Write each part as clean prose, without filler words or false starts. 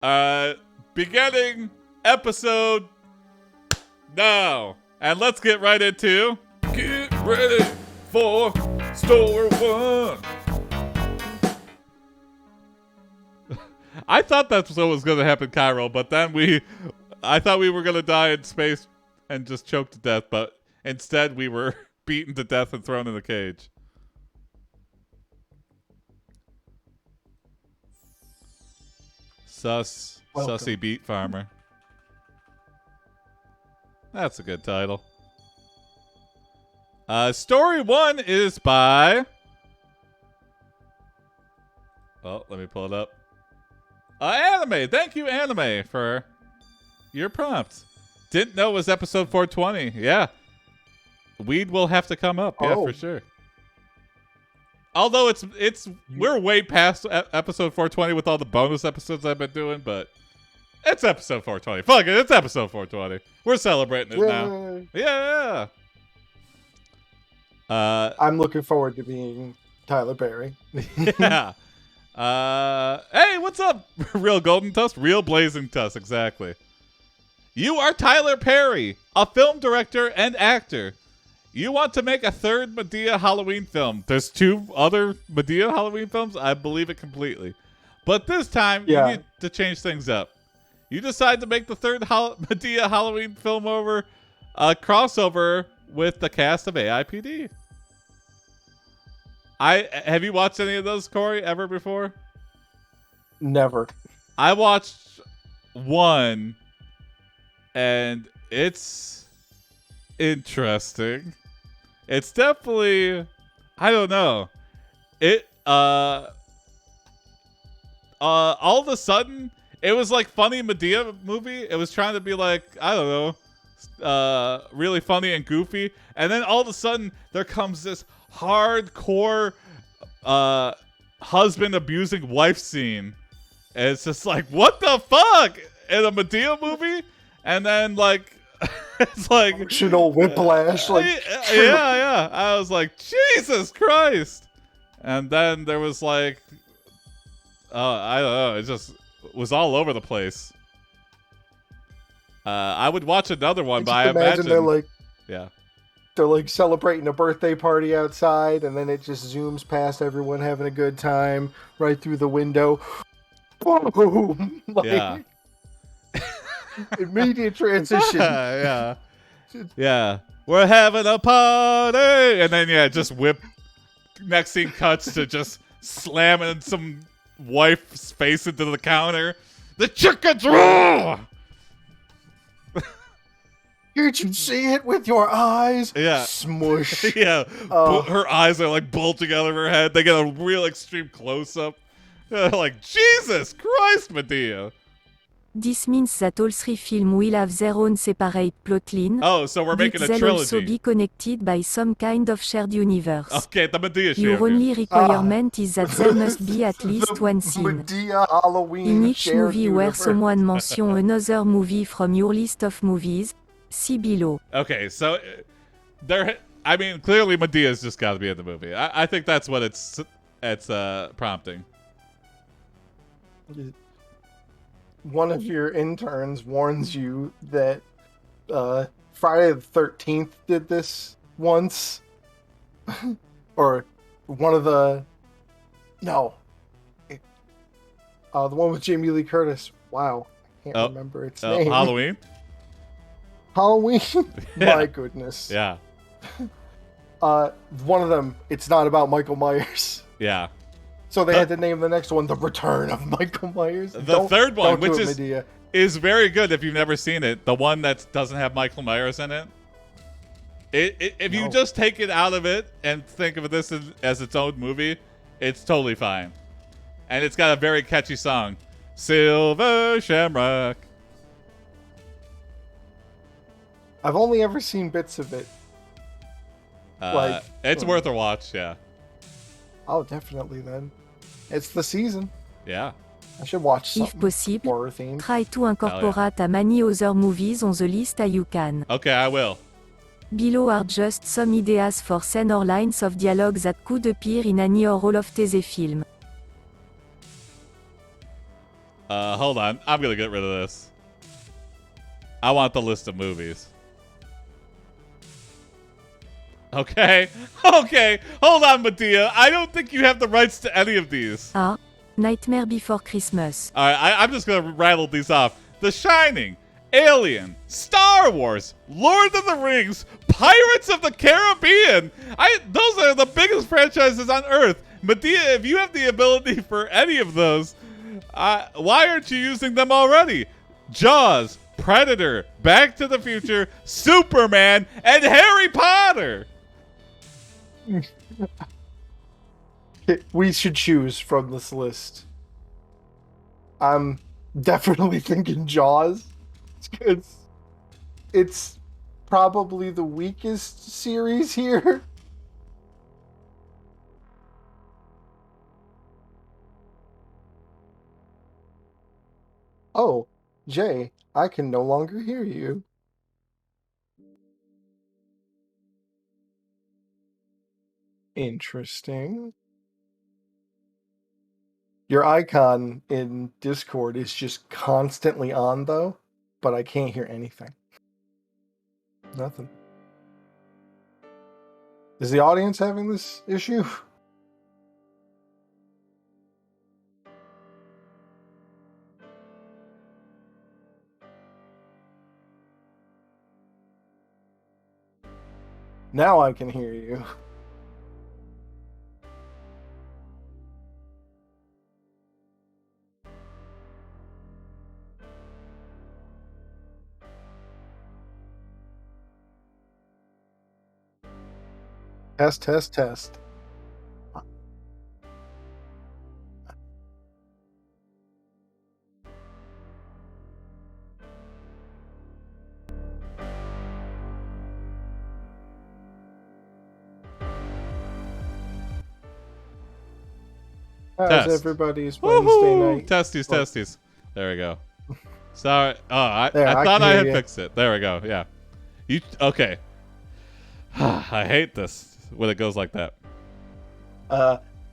Beginning episode now. And let's get right into Get Ready for Story 1. I thought that's what was going to happen, Cairo, but then I thought we were going to die in space and just choke to death, but instead we were beaten to death and thrown in a cage. Sussy Beat Farmer. That's a good title. Story 1 is by... Oh, let me pull it up. Anime! Thank you, Anime, for your prompt. Didn't know it was episode 420. Yeah. Weed will have to come up. Yeah, for sure. Although we're way past episode 420 with all the bonus episodes I've been doing, but it's episode 420. Fuck it, it's episode 420. We're celebrating it now. Yeah. I'm looking forward to being Tyler Perry. Yeah. Hey, what's up? Real Golden Tusk? Real Blazing Tusk, exactly. You are Tyler Perry, a film director and actor. You want to make a third Madea Halloween film. There's 2 other Madea Halloween films. I believe it completely. But this time, you need to change things up. You decide to make the third Madea Halloween film over a crossover with the cast of AiPD. Have you watched any of those, Cory, ever before? Never. I watched one, and it's interesting. It's definitely, I don't know. All of a sudden, it was like funny Madea movie. It was trying to be like, I don't know, really funny and goofy. And then all of a sudden, there comes this hardcore husband abusing wife scene. And it's just like, what the fuck? In a Madea movie? And then like, it's like emotional whiplash. Yeah. I was like, Jesus Christ. And then there was like, I don't know. It just was all over the place. I would watch another one, but I imagine they're like, they're like celebrating a birthday party outside, and then it just zooms past everyone having a good time right through the window. Boom! Like, immediate transition. Yeah. We're having a party, and then just whip. Next scene cuts to just slamming some wife's face into the counter. The chicken's raw. Can't you see it with your eyes? Yeah. Smush. Yeah. Her eyes are like bulging out of her head. They get a real extreme close up. Like, Jesus Christ, Madea. This means that all 3 films will have their own separate plotline. Oh, so we're making a trilogy. They'll also be connected by some kind of shared universe. Okay, the Madea Your only requirement is that there must be at least one scene in each movie where someone mentions another movie from your list of movies. See below. Okay, so clearly Medea's just got to be in the movie. I think that's what it's prompting. One of your interns warns you that Friday the 13th did this once. Or one of the... No. The one with Jamie Lee Curtis. Wow. I can't remember its name. Halloween? Halloween? My goodness. Yeah. One of them, it's not about Michael Myers. Yeah. So they had to name the next one The Return of Michael Myers. The third one, which is very good if you've never seen it. The one that doesn't have Michael Myers in it. If you just take it out of it and think of this as its own movie, it's totally fine. And it's got a very catchy song. Silver Shamrock. I've only ever seen bits of it. It's worth a watch, yeah. Oh, definitely then. It's the season. Yeah. I should watch If something possible, horror themed. try to incorporate as many other movies on the list as you can. Okay, I will. Below are just some ideas for scene or lines of dialogue that could appear in any or all of the film. Hold on. I'm going to get rid of this. I want the list of movies. Okay. Okay. Hold on, Madea. I don't think you have the rights to any of these. A. Nightmare Before Christmas. All right. I'm just going to rattle these off. The Shining, Alien, Star Wars, Lord of the Rings, Pirates of the Caribbean. Those are the biggest franchises on Earth. Madea, if you have the ability for any of those, why aren't you using them already? Jaws, Predator, Back to the Future, Superman, and Harry Potter. We should choose from this list. I'm definitely thinking Jaws. Because it's probably the weakest series here. Oh, Jay, I can no longer hear you. Interesting. Your icon in Discord is just constantly on, though, but I can't hear anything. Nothing. Is the audience having this issue? Now I can hear you. Test, test, test. How's Test. Everybody's Wednesday Woohoo! night? Testes, What? testes. There we go. Sorry. Oh, I There, I thought can I hear had you. fixed it. There we go. Yeah. You okay? I hate this when it goes like that.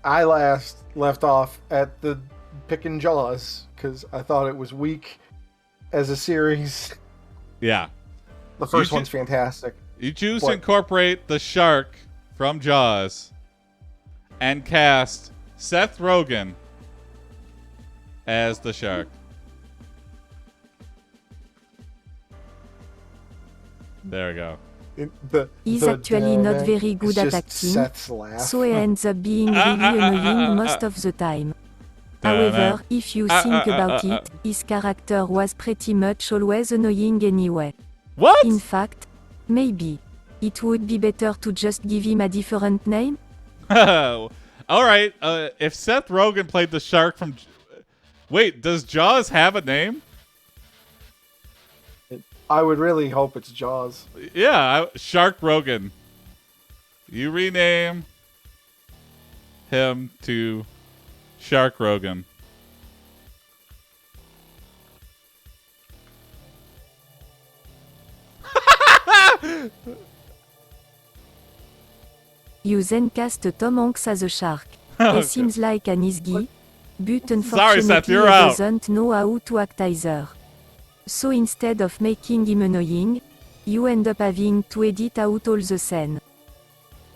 I last left off at the picking Jaws because I thought it was weak as a series. Yeah. The first You one's fantastic. You choose to What? incorporate the shark from Jaws and cast Seth Rogen as the shark. There we go. He's actually not very good at acting, Seth's laugh. so he ends up being really annoying most of the time. However, if you think about it, his character was pretty much always annoying anyway. What? In fact, maybe it would be better to just give him a different name? All right. If Seth Rogen played the shark from... Wait, does Jaws have a name? I would really hope it's Jaws. Yeah, Shark Rogen. You rename him to Shark Rogen. You then cast Tom Hanks as a shark. Okay. He seems like an easy guy, but Sorry, unfortunately Seth, he you're out. doesn't know how to act either. So instead of making him annoying, you end up having to edit out all the scene.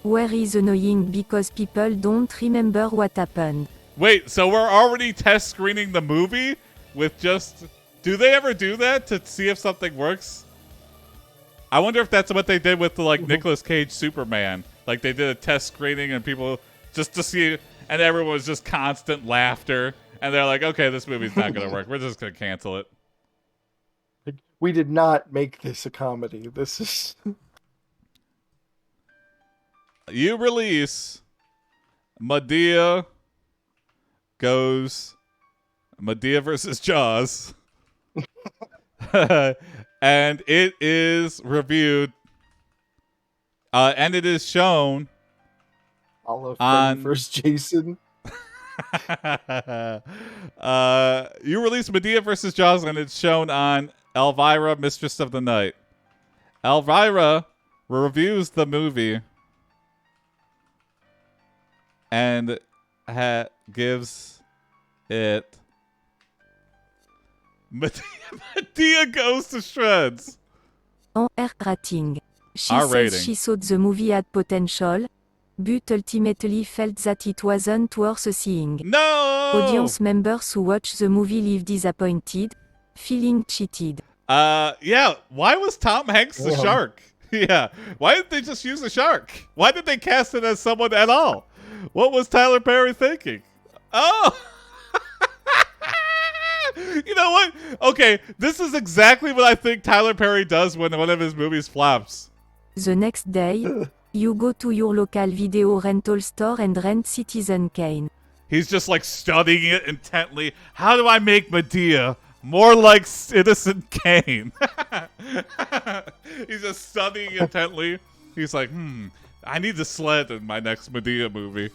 Where he's annoying because people don't remember what happened. Wait, so we're already test screening the movie with just... Do they ever do that to see if something works? I wonder if that's what they did with the, like, Nicolas Cage Superman. Like, they did a test screening and people just to see... And everyone was just constant laughter. And they're like, okay, this movie's not going to work. We're just going to cancel it. We did not make this a comedy. This is... You release Madea goes Madea versus Jaws. And it is reviewed and it is shown Olive on versus Jason. You release Madea versus Jaws and it's shown on Elvira, Mistress of the Night. Elvira reviews the movie and gives it Madea goes to shreds. En R rating. She R says rating. she thought the movie had potential, but ultimately felt that it wasn't worth seeing. No! Audience members who watched the movie leave disappointed, feeling cheated. Yeah, why was Tom Hanks the Damn. shark? Yeah, why didn't they just use a shark? Why did they cast it as someone at all? What was Tyler Perry thinking? Oh! You know what? Okay, this is exactly what I think Tyler Perry does when one of his movies flops. The next day, you go to your local video rental store and rent Citizen Kane. He's just like studying it intently. How do I make Madea more like Citizen Kane? He's just studying intently. He's like, I need the sled in my next Madea movie.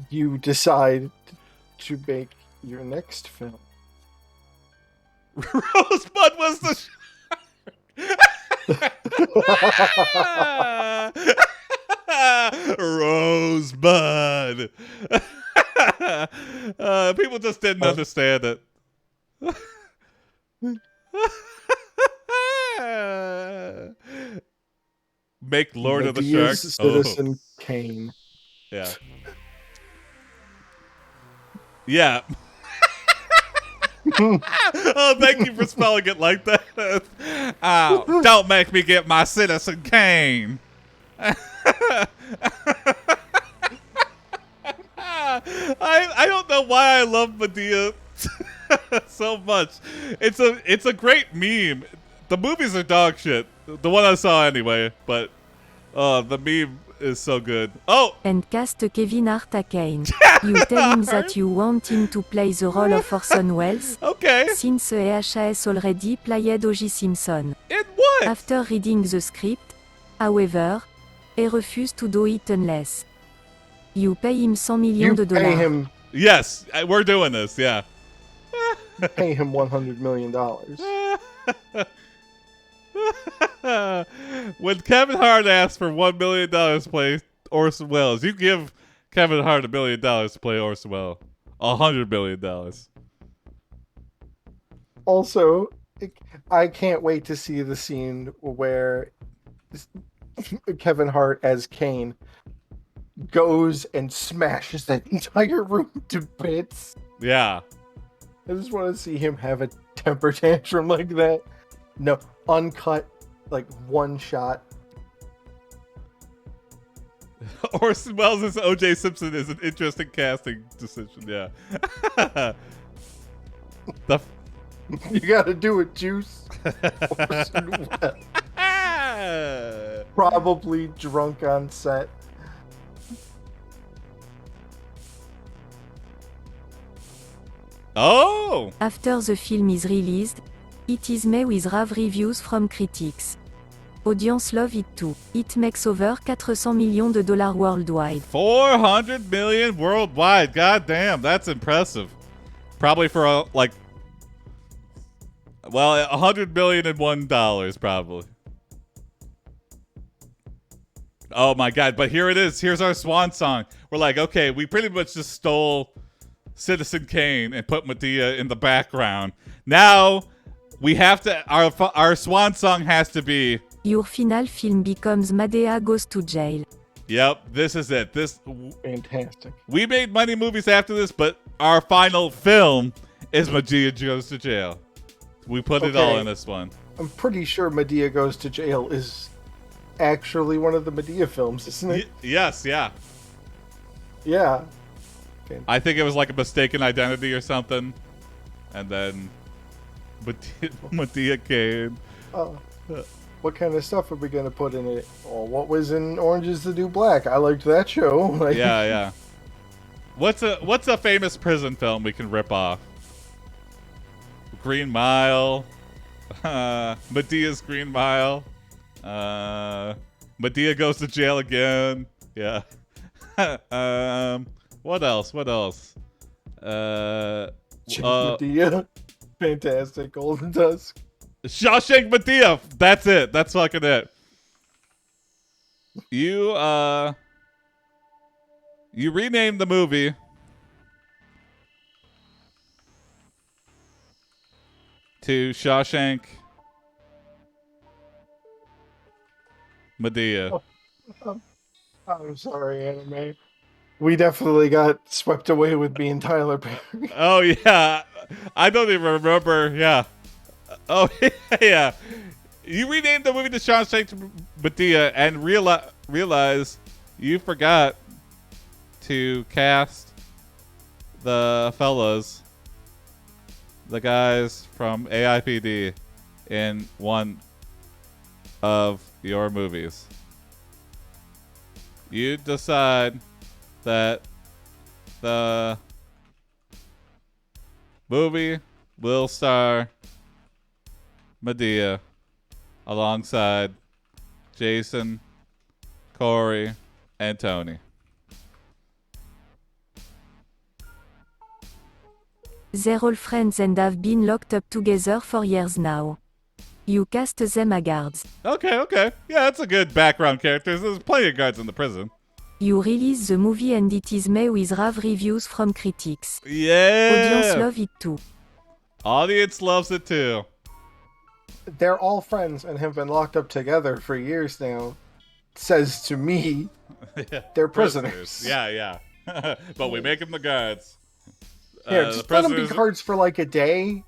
You decide to make your next film. Rosebud was the Rosebud. People just didn't understand it. Make Lord of the Medea's Sharks. Citizen Kane. Yeah. Yeah. Oh, thank you for spelling it like that. Oh, don't make me get my Citizen Kane. I don't know why I love Madea so much. It's a great meme. The movies are dog shit. The one I saw anyway, but the meme is so good. Oh, And cast Kevin Hart as Kane. You tell him that you want him to play the role of Orson Welles, okay. since has already played O.J. Simpson. And what? After reading the script, however, he refused to do it unless you pay him $100 million. You pay him, Yes, we're doing this. Yeah. pay him $100 million. When Kevin Hart asked for $1 million to play Orson Welles, you give Kevin Hart $1 million to play Orson Welles. $100 million. Also, I can't wait to see the scene where Kevin Hart as Kane goes and smashes that entire room to bits. Yeah. I just want to see him have a temper tantrum like that. No, uncut, like one shot. Orson Welles as O.J. Simpson is an interesting casting decision. Yeah. the You gotta do it, Juice. Orson Welles. Probably drunk on set. Oh. After the film is released, it is met with rave reviews from critics. Audience love it too. It makes over $400 million worldwide. 400 million worldwide. God damn, that's impressive. Probably for like, well, $100 million in $1 probably. Oh my God! But here it is. Here's our swan song. We're like, okay, we pretty much just stole Citizen Kane and put Madea in the background. Now we have to. Our swan song has to be. Your final film becomes Madea Goes to Jail. Yep, this is it. Fantastic. We made money movies after this, but our final film is Madea Goes to Jail. We put it all in this one. I'm pretty sure Madea Goes to Jail is actually one of the Madea films, isn't it? Yes, yeah. Yeah. I think it was like a mistaken identity or something, and then Madea came. What kind of stuff are we gonna put in it? Oh, what was in Orange Is the New Black? I liked that show. Like, Yeah. What's a famous prison film we can rip off? Green Mile. Medea's Green Mile. Madea Goes to Jail Again. Yeah. What else? Madea. Fantastic. Golden Tusk. Shawshank Madea. That's it. That's fucking it. You renamed the movie. to Shawshank, Madea. I'm sorry, anime. We definitely got swept away with being Tyler Perry. Oh yeah, I don't even remember. Yeah. Oh yeah. You renamed the movie to Shawshank Madea and realize you forgot to cast the fellas, the guys from AiPD, in one of your movies. You decide that the movie will star Madea alongside Jason, Cory, and Tony. They're all friends and have been locked up together for years now. You cast them as guards. Okay. Yeah, that's a good background character. There's plenty of guards in the prison. You release the movie and it is met with rave reviews from critics. Yeah! Audience love it too. Audience loves it too. They're all friends and have been locked up together for years now. Says to me, they're prisoners. Yeah. But we make them the guards. Here, just let them be guards for like a day.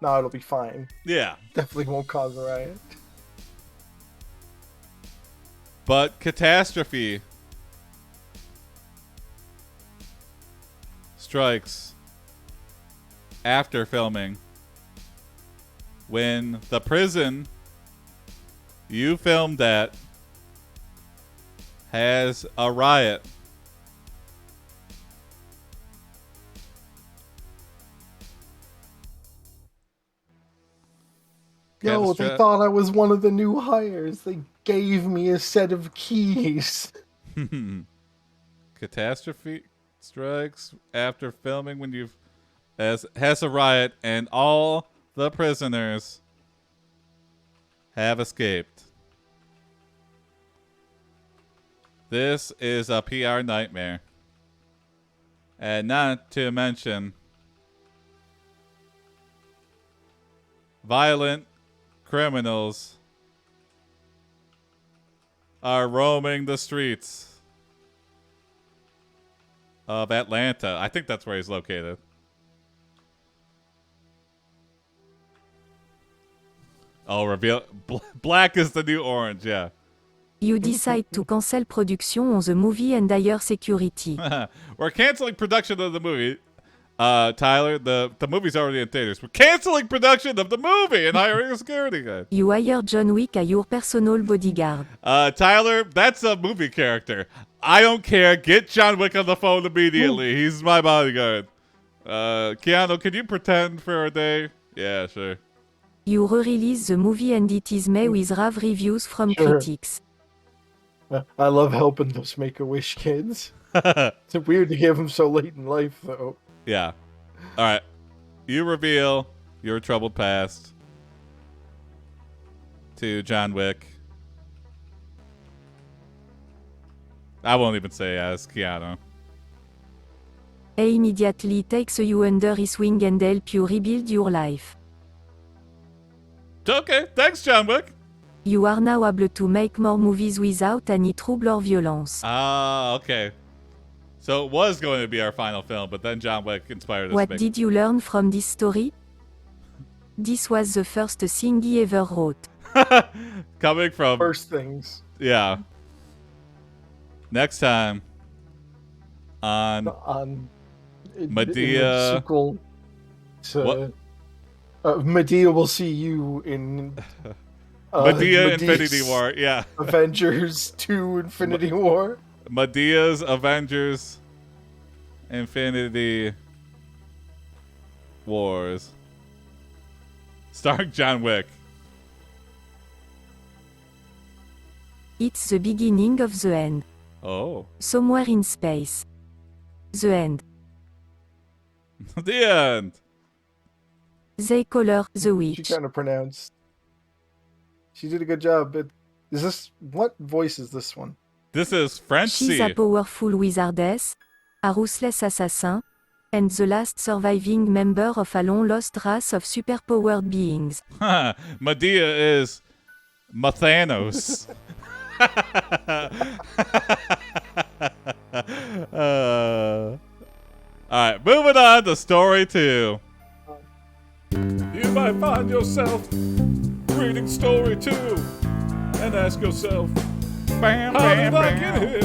No, it'll be fine. Yeah. Definitely won't cause a riot. But catastrophe strikes after filming when the prison you filmed at has a riot. Yo, they thought I was one of the new hires. They gave me a set of keys. Catastrophe strikes after filming when you've has a riot and all the prisoners have escaped. This is a PR nightmare. And not to mention violent criminals are roaming the streets of Atlanta. I think that's where he's located. Oh, reveal. Black is the new orange, yeah. You decide to cancel production on the movie and hire security. We're canceling production of the movie. Tyler, the movie's already in theaters. We're canceling production of the movie and hiring a security guy. You hire John Wick as your personal bodyguard. Tyler, that's a movie character. I don't care. Get John Wick on the phone immediately. He's my bodyguard. Keanu, can you pretend for a day? Yeah, sure. You re-release the movie and it is met with rave reviews from critics. I love helping those Make-A-Wish kids. It's weird to give them so late in life, though. Yeah. All right. You reveal your troubled past to John Wick. I won't even say as Keanu. He immediately takes you under his wing and help you rebuild your life. Okay, thanks, John Wick. You are now able to make more movies without any trouble or violence. Ah, okay. So it was going to be our final film, but then John Wick inspired us. What did you learn from this story? This was the first thing he ever wrote. Coming from... First things. Yeah. Next time on Madea... sequel to... Madea will see you in... Madea Infinity War, yeah. Avengers 2 Infinity War. Madea's Avengers Infinity Wars. Starring John Wick. It's the beginning of the end. Oh. Somewhere in space. The end. The end. They call her the She witch. kind of pronounced. She did a good job, but is this... What voice is this one? This is French She's a powerful wizardess, a ruthless assassin, and the last surviving member of a long-lost race of superpowered beings. Madea is Mathanos. Alright, moving on to story 2. You might find yourself reading story 2 and ask yourself, how did I get here?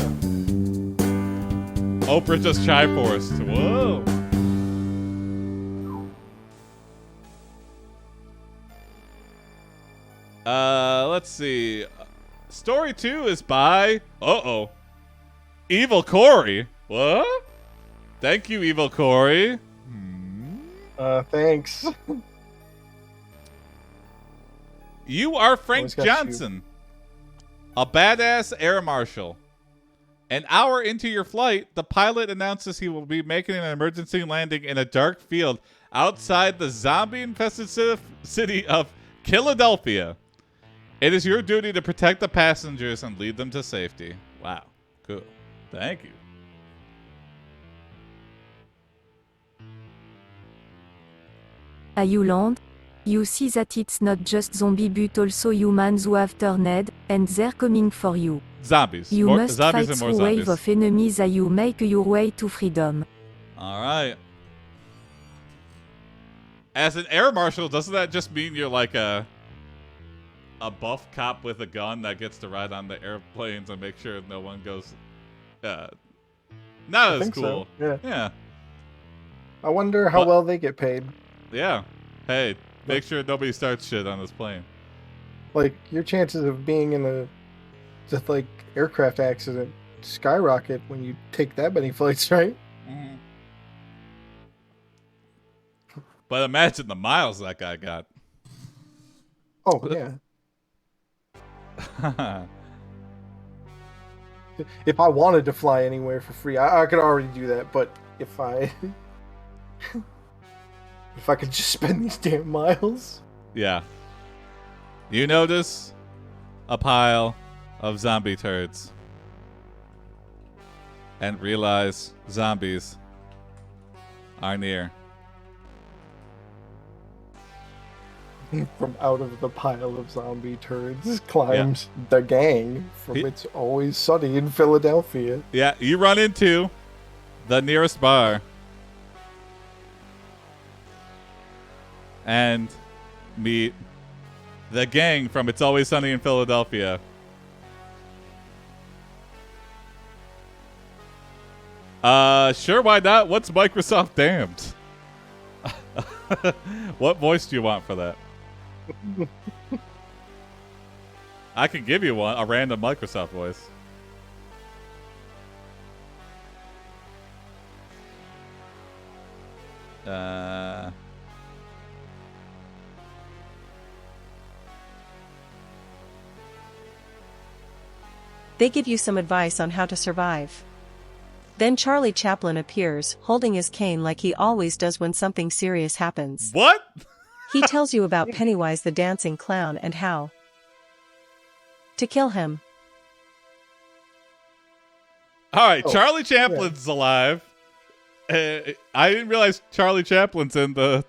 Oprah just Triforced. Whoa. Let's see. Story 2 is by Evil Cory. What? Thank you, Evil Cory. Thanks. You are Frank Always got Johnson, a badass air marshal. An hour into your flight, the pilot announces he will be making an emergency landing in a dark field outside the zombie-infested city of Philadelphia. It is your duty to protect the passengers and lead them to safety. Wow. Cool. Thank you. You land, you see that it's not just zombies but also humans who have turned, and they're coming for you. Zombies. You More must zombies fight and more through wave zombies. of enemies as you make your way to freedom. All right. As an air marshal, doesn't that just mean you're like a buff cop with a gun that gets to ride on the airplanes and make sure no one goes not I as think cool. so. Yeah. Yeah. I wonder how well they get paid. Yeah. Hey, make sure nobody starts shit on this plane. Like, your chances of being in a just like aircraft accident skyrocket when you take that many flights, right? Mm-hmm. But imagine the miles that guy got. Oh yeah. If I wanted to fly anywhere for free, I could already do that. But if I if I could just spend these damn miles. Yeah. You notice a pile of zombie turds and realize zombies are near. From out of the pile of zombie turds climbs the gang from It's Always Sunny in Philadelphia. Yeah, you run into the nearest bar and meet the gang from It's Always Sunny in Philadelphia. Sure, why not? What's Microsoft damned? What voice do you want for that? I can give you one, a random Microsoft voice. They give you some advice on how to survive. Then Charlie Chaplin appears, holding his cane like he always does when something serious happens. What? He tells you about Pennywise the dancing clown and how to kill him. All right, Charlie Chaplin's alive. I didn't realize Charlie Chaplin's in the...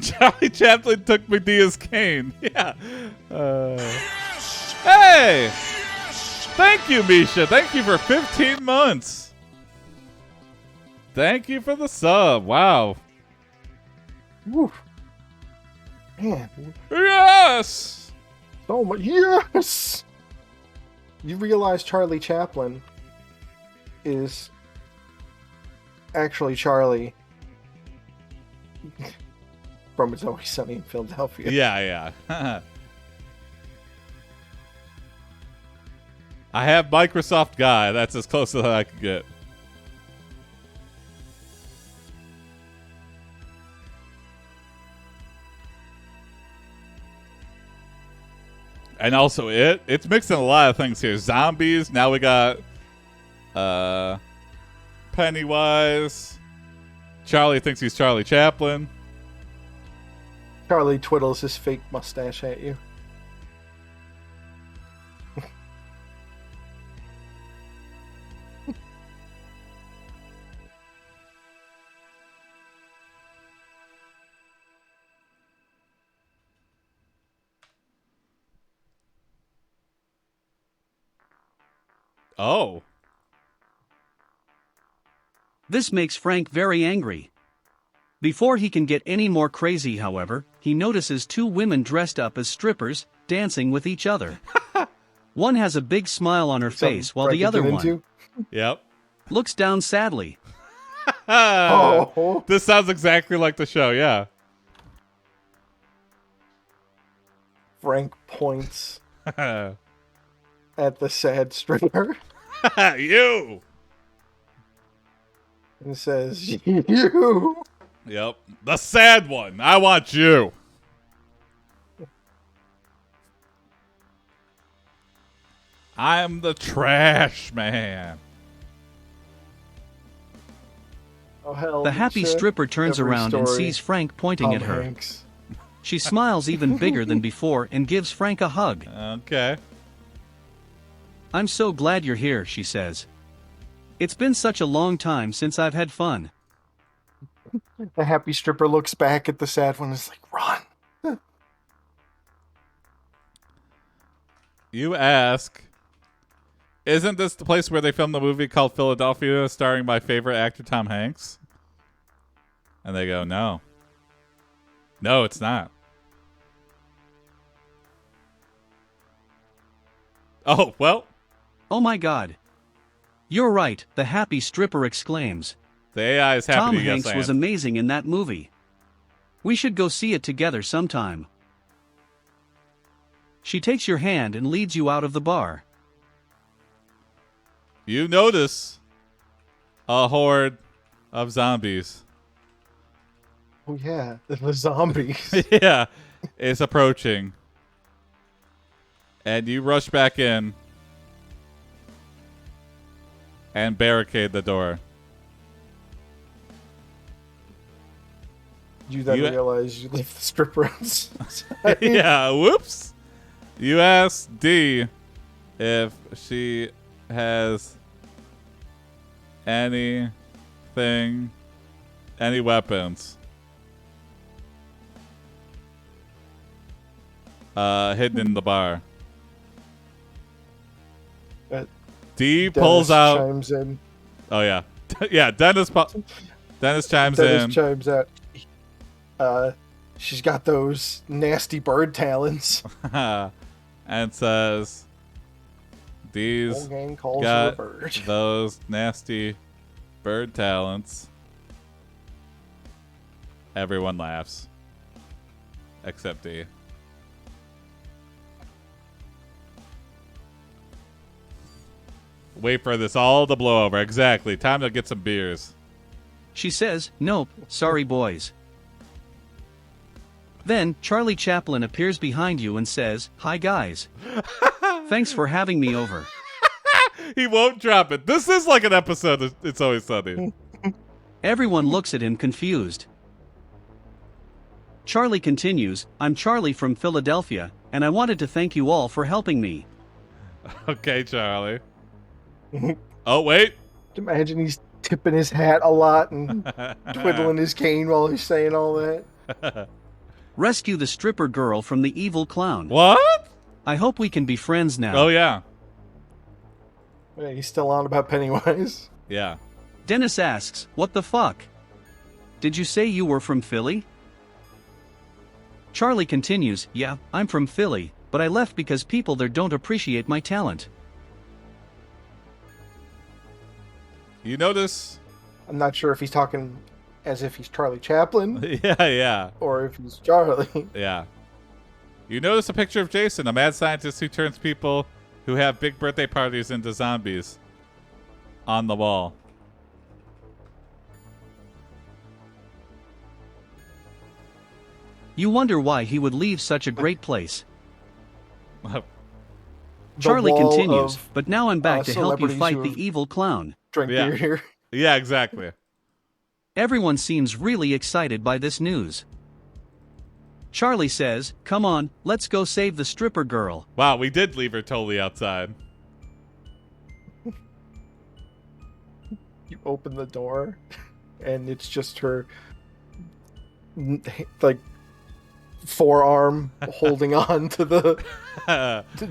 Charlie Chaplin took Medea's cane. Yeah. Hey! Thank you, Misha. Thank you for 15 months. Thank you for the sub. Wow. Woo. Man. Yes! So much. Yes! You realize Charlie Chaplin is actually Charlie from It's Always Sunny in Philadelphia. Yeah, yeah. I have Microsoft Guy. That's as close as I can get. And also it's mixing a lot of things here. Zombies. Now we got Pennywise. Charlie thinks he's Charlie Chaplin. Charlie twiddles his fake mustache at you. Oh. This makes Frank very angry. Before he can get any more crazy, however, he notices two women dressed up as strippers, dancing with each other. One has a big smile on her face while the other one Yep. looks down sadly. Oh. This sounds exactly like the show, yeah. Frank points at the sad stripper You! and says, "You." Yep. The sad one. I want you. I'm the trash man. Oh hell! The happy Misha. stripper turns Every around and story, sees Frank pointing at Tom her. Hanks. She smiles even bigger than before and gives Frank a hug. Okay. I'm so glad you're here, she says. It's been such a long time since I've had fun. The happy stripper looks back at the sad one and is like, "Run." You ask, isn't this the place where they filmed the movie called Philadelphia starring my favorite actor, Tom Hanks? And they go, no. No, it's not. Oh, well, Oh my god. You're right, the happy stripper exclaims. the AI is happy Tom to get Hanks was amazing in that movie. We should go see it together sometime. She takes your hand and leads you out of the bar. You notice a horde of zombies. Oh yeah, the zombies. Yeah, is approaching. And you rush back in and barricade the door. You then You- realize you left the stripper outside. Yeah, whoops. You ask D if she has any weapons hidden in the bar. Uh, D Dennis pulls out. chimes in. Oh yeah, yeah. Dennis chimes Dennis in. chimes out. She's got those nasty bird talons. And says, Whole "These gang calls her a got bird." those nasty bird talents." Everyone laughs, except D. Wait for this all to blow over. Exactly. Time to get some beers. She says, nope, sorry boys. Then, Charlie Chaplin appears behind you and says, hi guys. Thanks for having me over. He won't drop it. This is like an episode of It's Always Sunny. Everyone looks at him confused. Charlie continues, I'm Charlie from Philadelphia, and I wanted to thank you all for helping me. Okay, Charlie. Oh, wait. Imagine he's tipping his hat a lot and twiddling his cane while he's saying all that. Rescue the stripper girl from the evil clown. What? I hope we can be friends now. Oh, yeah. Yeah, he's still on about Pennywise. Yeah. Dennis asks, what the fuck? Did you say you were from Philly? Charlie continues, yeah, I'm from Philly, but I left because people there don't appreciate my talent. You notice? I'm not sure if he's talking as if he's Charlie Chaplin Yeah. or if he's Charlie. Yeah. You notice a picture of Jason, a mad scientist who turns people who have big birthday parties into zombies on the wall. You wonder why he would leave such a great place. The Charlie wall continues, of, but now I'm back to help you celebrities fight who the have evil clown. Drink Yeah. beer here. Yeah, exactly. Everyone seems really excited by this news. Charlie says, come on, let's go save the stripper girl. Wow, we did leave her totally outside. You open the door, and it's just her, like, forearm holding on to the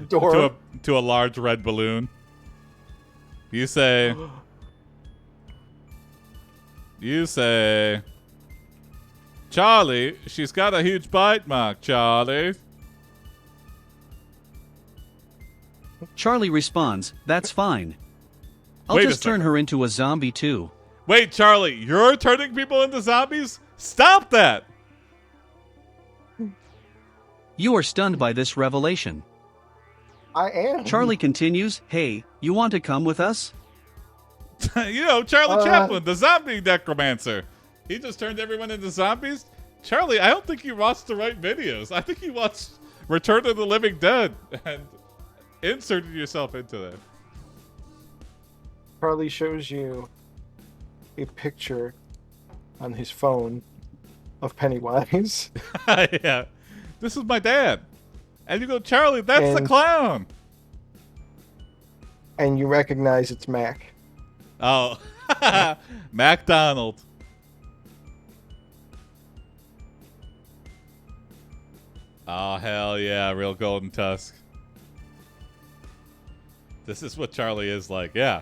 door. To a large red balloon. You say, Charlie, she's got a huge bite mark, Charlie. Charlie responds, that's fine. I'll Wait a just turn second. her into a zombie too. Wait, Charlie, you're turning people into zombies? Stop that! You are stunned by this revelation. I am. Charlie continues, hey, you want to come with us? You know, Charlie Chaplin, the zombie necromancer. He just turned everyone into zombies? Charlie, I don't think you watched the right videos. I think you watched Return of the Living Dead and inserted yourself into that. Charlie shows you a picture on his phone of Pennywise. Yeah. This is my dad. And you go, Charlie, that's the And- clown. And you recognize it's Mac. Oh. MacDonald. Oh, hell yeah, real golden tusk. This is what Charlie is like, yeah.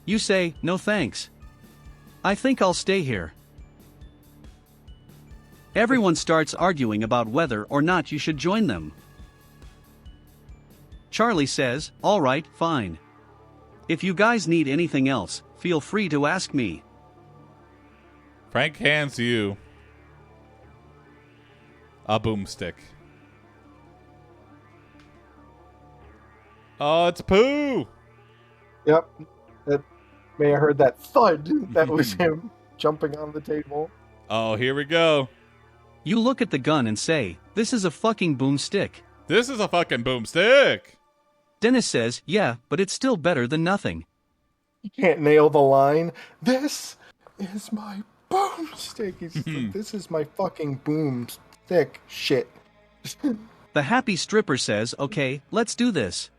You say, no thanks. I think I'll stay here. Everyone starts arguing about whether or not you should join them. Charlie says, all right, fine. If you guys need anything else, feel free to ask me. Frank hands you a boomstick. Oh, it's Pooh! Yep. That may have heard that thud. That was him jumping on the table. Oh, here we go. You look at the gun and say, this is a fucking boomstick. This is a fucking boomstick. Dennis says, yeah, but it's still better than nothing. You can't nail the line. This is my boomstick. He's just like, this is my fucking boomstick. Shit. The happy stripper says, okay, let's do this.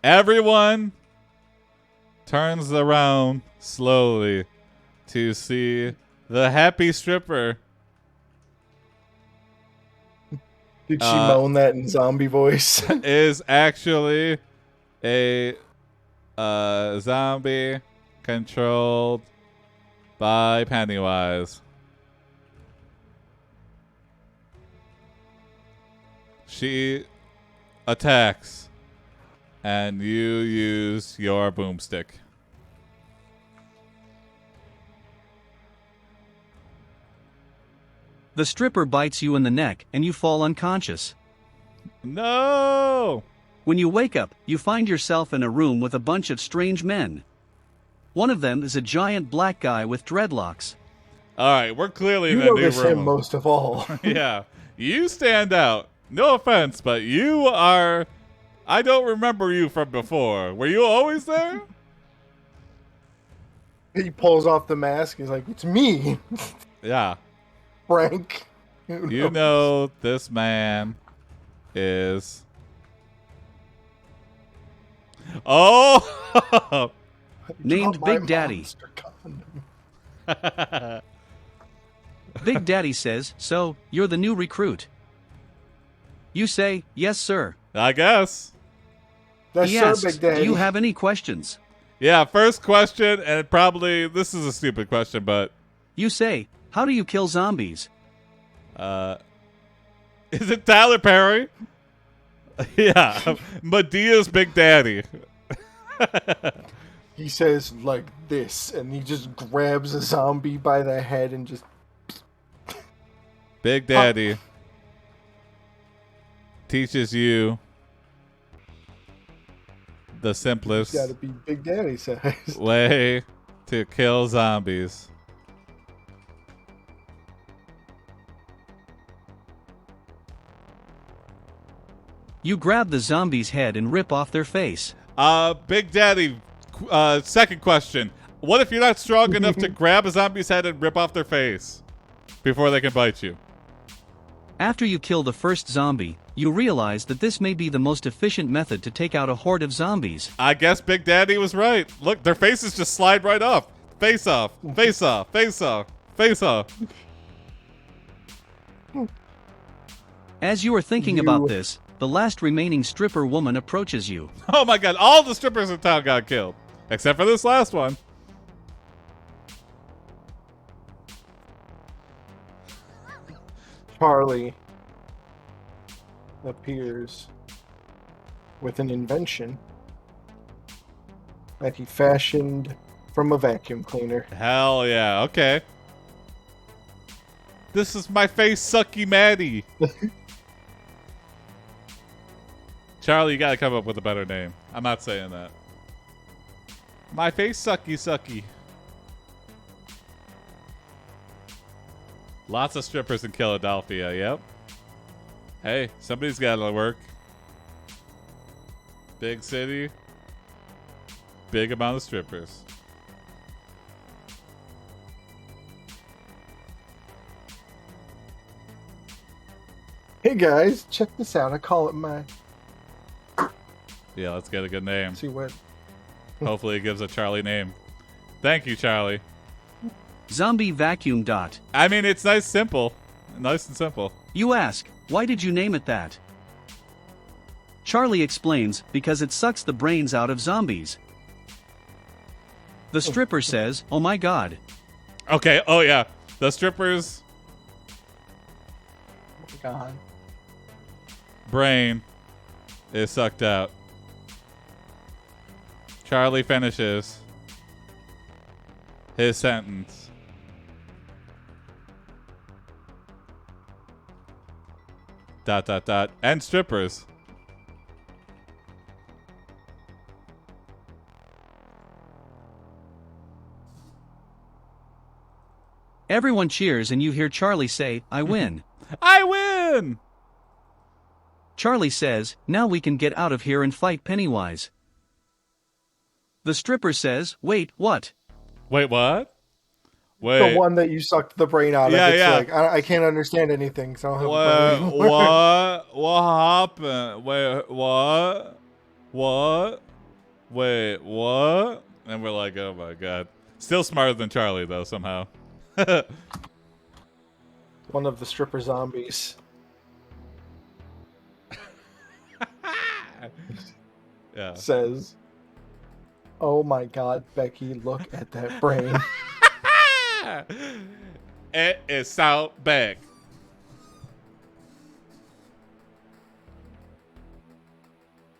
Everyone turns around slowly to see the happy stripper. Did she moan that in zombie voice? Is actually a zombie controlled by Pennywise. She attacks, and you use your boomstick. The stripper bites you in the neck and you fall unconscious. No! When you wake up, you find yourself in a room with a bunch of strange men. One of them is a giant black guy with dreadlocks. All right, we're clearly You in a new notice room. him most of all. Yeah, you stand out. No offense, but you are... I don't remember you from before. Were you always there? He pulls off the mask. He's like, it's me, Yeah. Frank. You know this man is... Oh! Named Drop my Big Daddy. monster condom. Big Daddy says, so, you're the new recruit. You say, yes sir. I guess. That's He Sir asks, Big Daddy. do you have any questions? Yeah, first question, and probably... This is a stupid question, but... You say, how do you kill zombies? Is it Tyler Perry? Yeah. Medea's Big Daddy. He says like this, and he just grabs a zombie by the head and just... Big Daddy teaches you the simplest Gotta be Big Daddy size. way to kill zombies. You grab the zombie's head and rip off their face. Big Daddy, second question. What if you're not strong enough to grab a zombie's head and rip off their face before they can bite you? After you kill the first zombie, you realize that this may be the most efficient method to take out a horde of zombies. I guess Big Daddy was right. Look, their faces just slide right off. Face off. Face off. Face off. Face off. As you are thinking about this, the last remaining stripper woman approaches you. Oh my god, all the strippers in town got killed. Except for this last one. Charlie appears with an invention that he fashioned from a vacuum cleaner. Hell yeah, okay. This is my face sucky Maddie. Charlie, you gotta come up with a better name. I'm not saying that. My face sucky sucky. Lots of strippers in Philadelphia, yep. Hey, somebody's gotta work. Big city. Big amount of strippers. Hey guys, check this out. I call it my... Yeah, let's get a good name. See what... Hopefully it gives a Charlie name. Thank you, Charlie. Zombie vacuum dot. I mean, it's nice, simple. Nice and simple. You ask, why did you name it that? Charlie explains, because it sucks the brains out of zombies. The stripper says, oh my god. Okay, oh yeah. The strippers' Oh my god. brain is sucked out. Charlie finishes his sentence. Dot, dot, dot. And strippers. Everyone cheers and you hear Charlie say, I win. I win! Charlie says, now we can get out of here and fight Pennywise. The stripper says, wait, what? Wait, what? Wait. The one that you sucked the brain out Yeah, of. It's yeah. like, I can't understand anything, so I don't have a brain What? anymore. What happened? Wait, what? What? Wait, what? And we're like, oh my god. Still smarter than Charlie, though, somehow. One of the stripper zombies. Yeah. Says, oh my god, Becky, look at that brain. It is so big.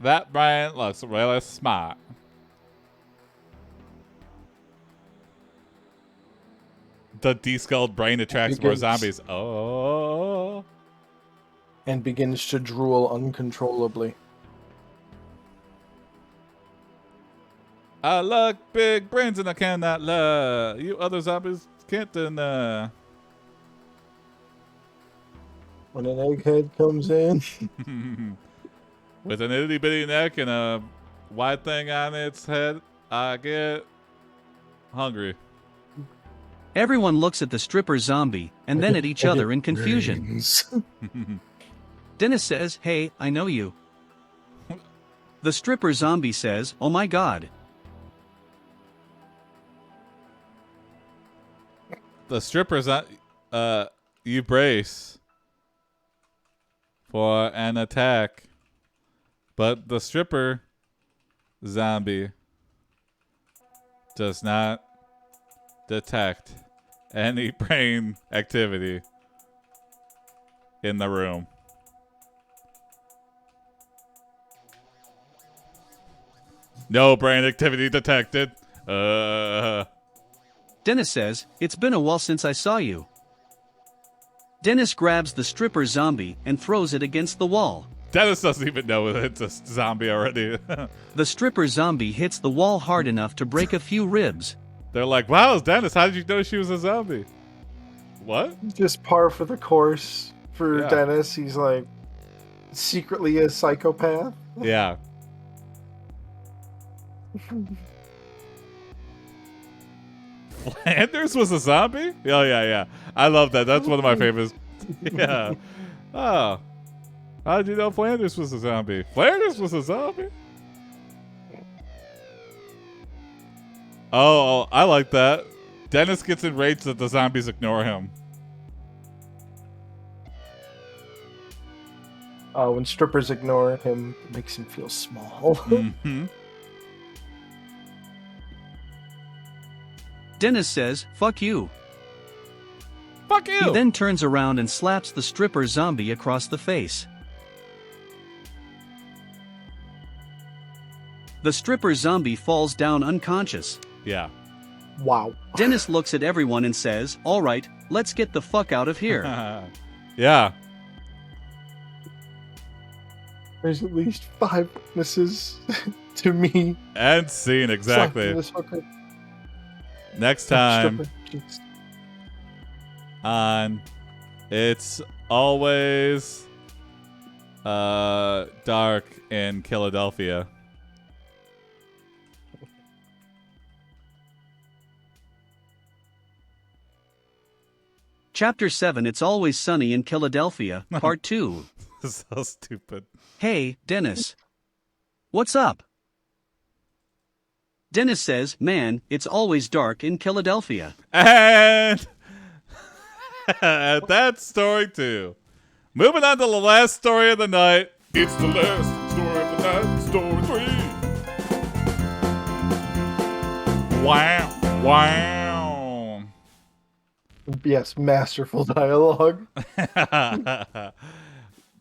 That brain looks really smart. The deskulled brain attracts more Begins. zombies. Oh. And begins to drool uncontrollably. I like big brains and I cannot lie. You other zombies can't deny. When an egghead comes in, With an itty bitty neck and a wide thing on its head, I get hungry. Everyone looks at the stripper zombie, and then at each other in confusion. brains. Dennis says, hey, I know you. The stripper zombie says, oh my god. The strippers, you brace for an attack, but the stripper zombie does not detect any brain activity in the room. No brain activity detected. Dennis says, it's been a while since I saw you. Dennis grabs the stripper zombie and throws it against the wall. Dennis doesn't even know it's a zombie already. The stripper zombie hits the wall hard enough to break a few ribs. They're like, wow, Dennis, how did you know she was a zombie? What? Just par for the course for Yeah. Dennis. He's like secretly a psychopath. Yeah. Flanders was a zombie? Oh, yeah, yeah. I love that. That's one of my favorites. Yeah. Oh. How did you know Flanders was a zombie? Flanders was a zombie? Oh, I like that. Dennis gets enraged that the zombies ignore him. When strippers ignore him, it makes him feel small. Mm-hmm. Dennis says, "Fuck you." Fuck you! He then turns around and slaps the stripper zombie across the face. The stripper zombie falls down unconscious. Yeah. Wow. Dennis looks at everyone and says, "All right, let's get the fuck out of here." Yeah. There's at least 5 witnesses to me. And scene, exactly. slapping this hooker. Next time Stripper. Jeez. on It's Always Dark in Philadelphia. Chapter 7 It's Always Sunny in Philadelphia, Part 2. So stupid. Hey, Dennis. What's up? Dennis says, "Man, it's always dark in Philadelphia." And that's story 2. Moving on to the last story of the night. It's the last story of the night, story 3. Wow. Wow. Yes, masterful dialogue.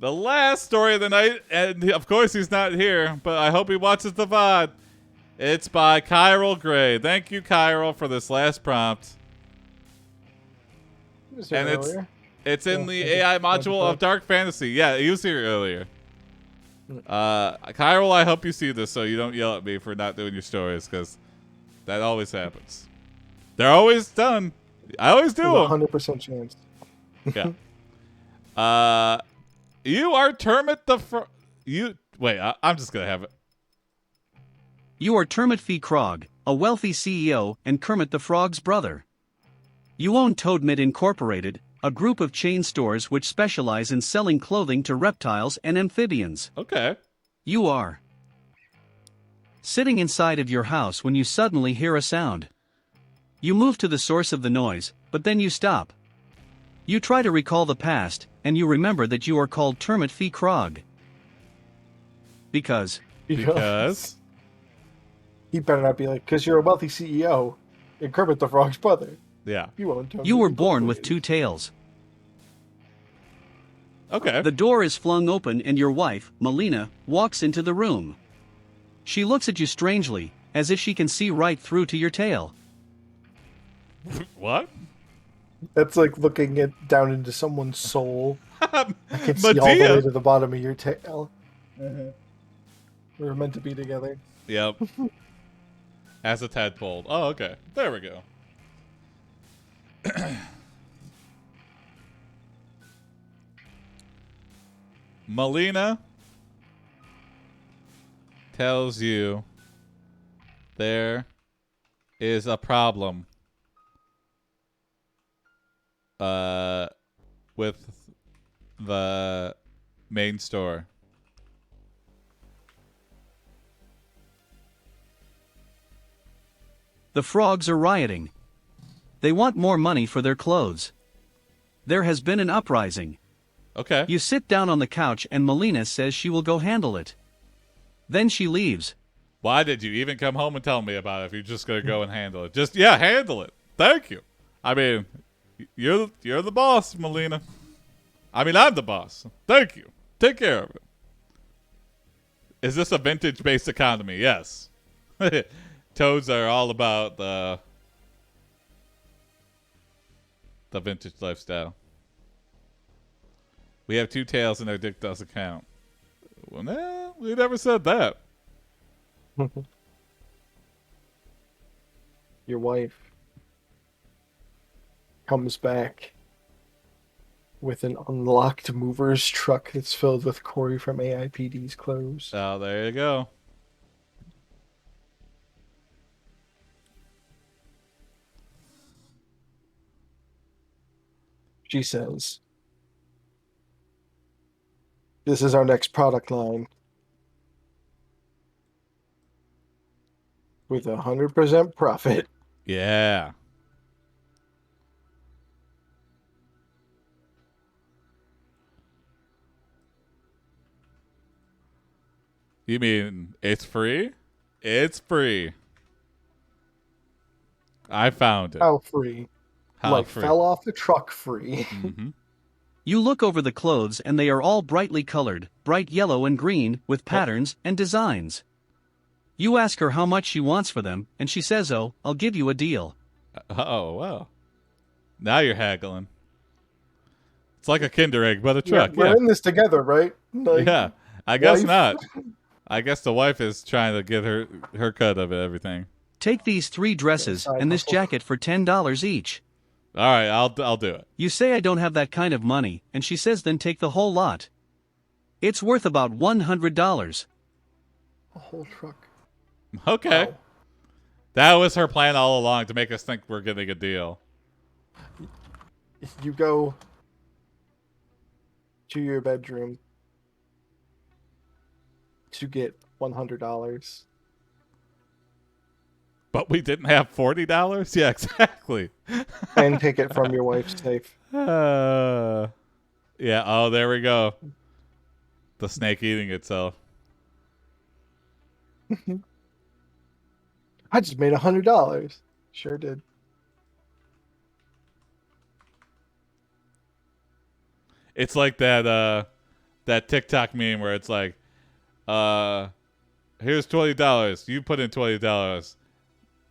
The last story of the night, and of course he's not here, but I hope he watches the VOD. It's by Kyril Gray. Thank you, Kyril, for this last prompt. And it's in the AI module of Dark Fantasy. Yeah, he was here earlier. Kyril, I hope you see this so you don't yell at me for not doing your stories, because that always happens. They're always done. I always do them. 100% chance. Yeah. You are Termit the Wait, I'm just gonna have it. You are Termit Fee Krog, a wealthy CEO and Kermit the Frog's brother. You own Toadmit Incorporated, a group of chain stores which specialize in selling clothing to reptiles and amphibians. Okay. You are sitting inside of your house when you suddenly hear a sound. You move to the source of the noise, but then you stop. You try to recall the past, and you remember that you are called Termit Fee Krog. Because He better not be like, because you're a wealthy CEO and Kermit the Frog's brother. Yeah. you were born with 2 tails. Okay. The door is flung open and your wife, Melina, walks into the room. She looks at you strangely, as if she can see right through to your tail. What? That's like looking down into someone's soul. I can see all the Madea. way to the bottom of your tail. We were meant to be together. Yep. As a tadpole. Oh, okay. There we go. Melina tells you there is a problem with the main store. The frogs are rioting. They want more money for their clothes. There has been an uprising. Okay. You sit down on the couch and Melina says she will go handle it. Then she leaves. Why did you even come home and tell me about it if you're just going to go and handle it? Just, yeah, handle it. Thank you. I mean, you're the boss, Melina. I mean, I'm the boss. Thank you. Take care of it. Is this a vintage-based economy? Yes. Toads are all about the vintage lifestyle. We have 2 tails and our dick doesn't count. Well, nah, we never said that. Your wife comes back with an unlocked movers truck that's filled with Cory from AiPD's clothes. Oh, there you go. She says, "This is our next product line. with 100% profit. Yeah. You mean it's free? It's free. I found it. How free? How Like free? fell off the truck free. Mm-hmm. You look over the clothes and they are all brightly colored, bright yellow and green, with patterns and designs. You ask her how much she wants for them, and she says, "Oh, I'll give you a deal." Oh, well. Now you're haggling. It's like a Kinder Egg, but a Yeah, truck. we're Yeah. in this together, right? Like, Yeah. I guess wife? not. I guess the wife is trying to get her cut of everything. Take these 3 dresses Side and this hustle. jacket for $10 each. All right, I'll do it. You say I don't have that kind of money, and she says then take the whole lot. It's worth about $100. A whole truck. Okay. Wow. That was her plan all along, to make us think we're getting a deal. You go to your bedroom to get $100. But we didn't have $40? Yeah, exactly. And take it from your wife's safe. Yeah, oh, there we go. The snake eating itself. I just made $100. Sure did. It's like that TikTok meme where it's like, here's $20. You put in $20.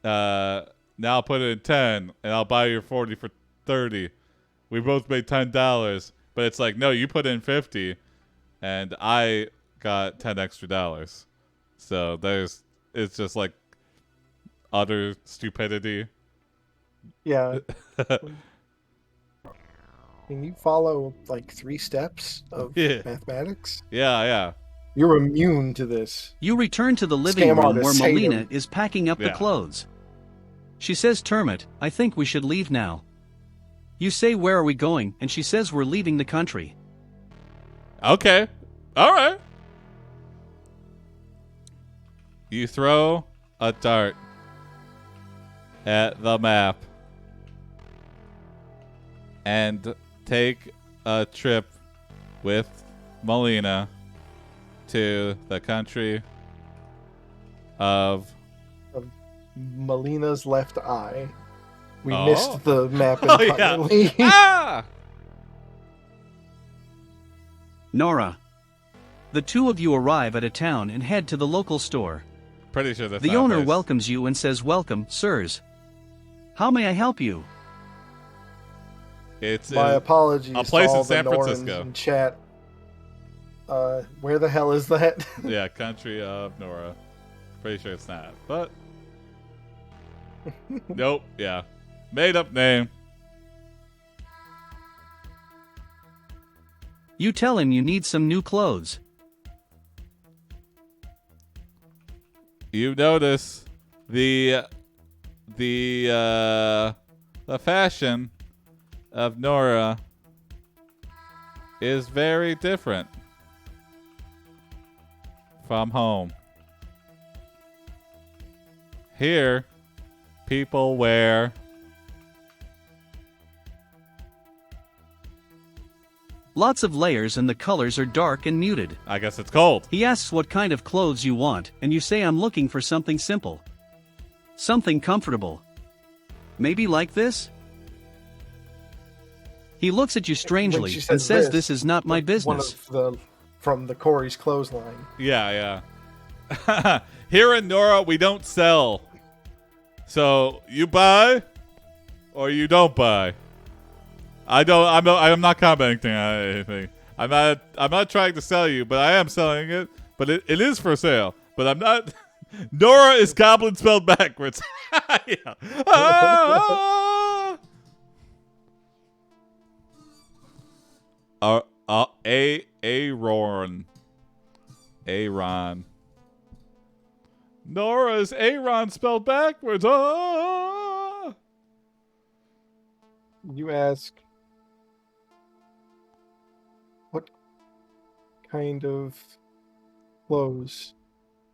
Now I'll put it in 10 and I'll buy your 40 for 30. We both made $10, but it's like, no, you put in 50 and I got 10 extra dollars. So it's just like utter stupidity. Yeah. Can you follow like 3 steps of Yeah. mathematics? Yeah. You're immune to this. You return to the living Scam room where artists hate Melina him. is packing up the Yeah. clothes. She says, "Termit, I think we should leave now." You say, "Where are we going?" And she says, "We're leaving the country." Okay. All right. You throw a dart at the map and take a trip with Melina to the country of... Melina's left eye. We Oh. missed the map Oh, yeah. entirely. Ah! Nora. The 2 of you arrive at a town and head to the local store. Pretty sure that's The not a owner place. welcomes you and says, "Welcome, sirs. How may I help you?" It's My apologies a place to all in San the Norans Francisco. in chat. Where the hell is that? Yeah, country of Nora. Pretty sure it's not, but nope. Yeah, made up name. You tell him you need some new clothes. You notice the fashion of Nora is very different from home. Here, people wear Lots of layers and the colors are dark and muted. I guess it's cold. He asks what kind of clothes you want, and you say, "I'm looking for something simple. Something comfortable. Maybe like this?" He looks at you strangely she and says says, this, "This is not my One business." of the from the Cory's clothesline. Yeah. Here in Nora, we don't sell. So you buy or you don't buy. I'm not commenting on anything. I'm not trying to sell you, but I am selling it. But it is for sale. But I'm not. Nora is goblin spelled backwards. Yeah. Ah! Aaron. Nora's Aaron spelled backwards. Ah! You ask, what kind of clothes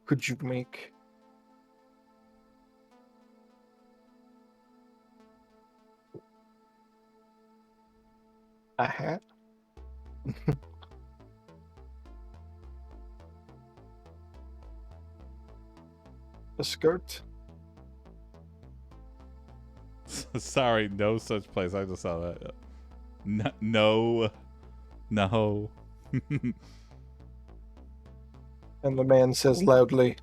could you make? A hat? A skirt? Sorry, no such place. I just saw that. No. And the man says loudly,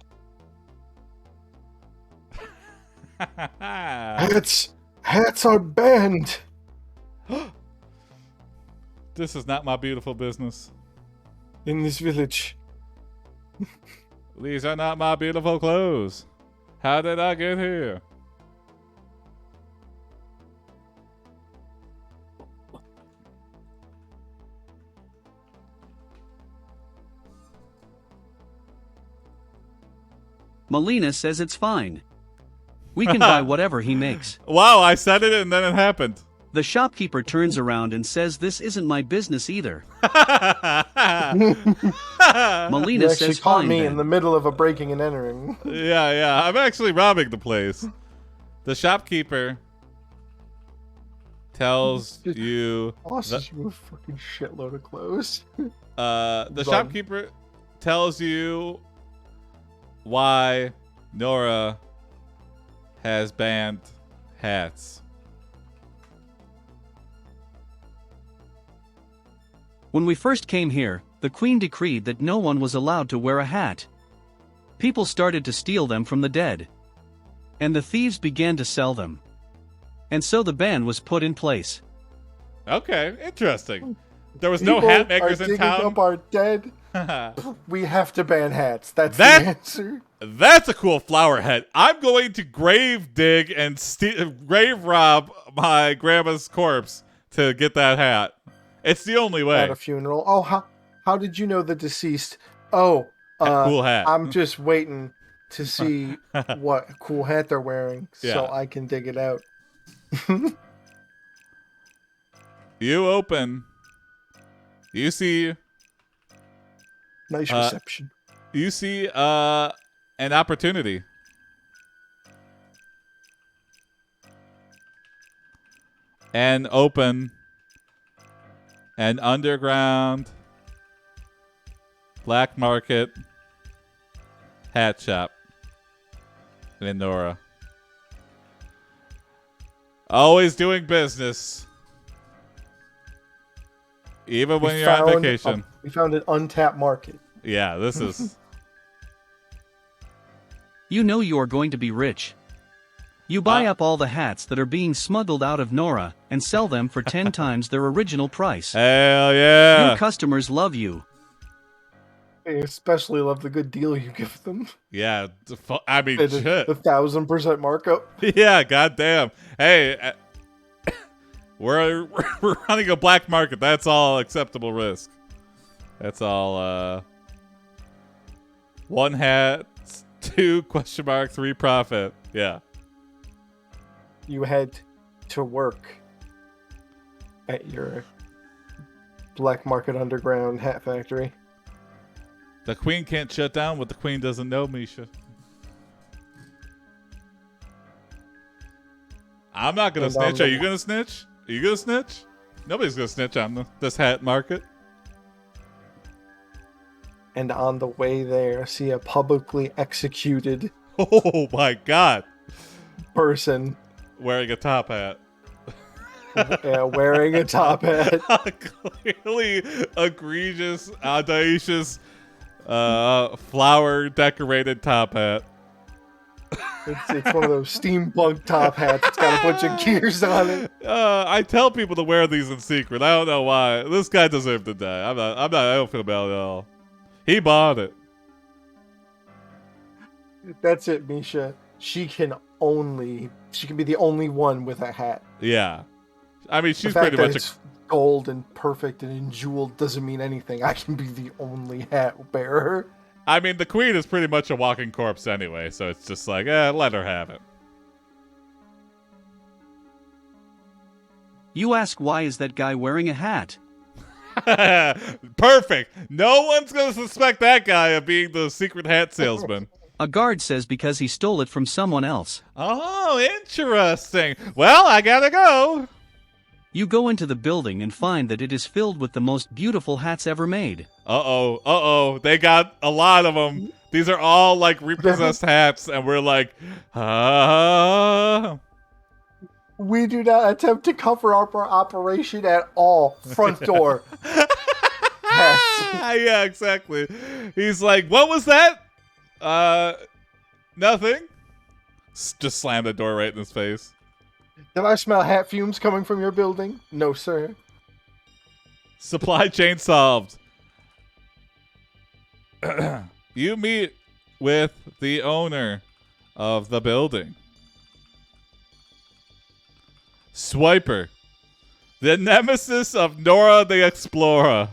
Hats are banned! This is not my beautiful business. In this village. These are not my beautiful clothes. How did I get here? Melina says it's fine. We can buy whatever he makes. Wow, I said it and then it happened. The shopkeeper turns around and says this isn't my business either. You Melina actually says caught fine me then. in the middle of a breaking and entering. Yeah, I'm actually robbing the place. The shopkeeper tells you... Bosses you a fucking shitload of clothes. The Run. shopkeeper tells you why Nora has banned hats. When we first came here, the queen decreed that no one was allowed to wear a hat. People started to steal them from the dead. And the thieves began to sell them. And so the ban was put in place. Okay, interesting. There was no People hat makers are in digging town. up our dead. We have to ban hats. That's That- the answer. That's a cool flower hat. I'm going to grave dig and grave rob my grandma's corpse to get that hat. It's the only way. At a funeral. Oh, how did you know the deceased? Oh, Cool hat. I'm just waiting to see what cool hat they're wearing so Yeah. I can dig it out. You open. You see Nice reception. an opportunity. And open an underground black market hat shop in Nora. Always doing business. Even when you're on vacation. We found an untapped market. Yeah, this is... You know you are going to be rich. You buy up all the hats that are being smuggled out of Nora and sell them for 10 times their original price. Hell yeah. Your customers love you. I especially love the good deal you give them. Yeah, I mean, The shit. 1,000% markup. Yeah, goddamn. Hey, we're running a black market. That's all acceptable risk. That's all. 1 hat, 2 ? 3 profit. Yeah. You head to work at your black market underground hat factory. The queen can't shut down what the queen doesn't know, Misha. I'm not gonna And snitch. Are you gonna snitch? Are you gonna snitch? Nobody's gonna snitch on this hat market. And on the way there, see a publicly executed Oh my god. person Wearing a top hat. wearing a top hat. Clearly egregious, audacious, flower decorated top hat. It's one of those steampunk top hats. It's got a bunch of gears on it. I tell people to wear these in secret. I don't know why. This guy deserved to die. I don't feel bad at all. He bought it. That's it, Misha. She can be the only one with a hat. Yeah. I mean, she's the fact pretty that much it's gold and perfect and jeweled doesn't mean anything. I can be the only hat bearer. I mean, the queen is pretty much a walking corpse anyway, so it's just like, let her have it. You ask why is that guy wearing a hat? Perfect. No one's going to suspect that guy of being the secret hat salesman. A guard says because he stole it from someone else. Oh, interesting. Well, I gotta go. You go into the building and find that it is filled with the most beautiful hats ever made. They got a lot of them. These are all like repossessed hats, and we're like, We do not attempt to cover up our operation at all. Front door. Yeah, exactly. He's like, what was that? Nothing. Just slam the door right in his face. Did I smell hat fumes coming from your building? No, sir. Supply chain solved. You meet with the owner of the building. Swiper, the nemesis of Nora the Explorer.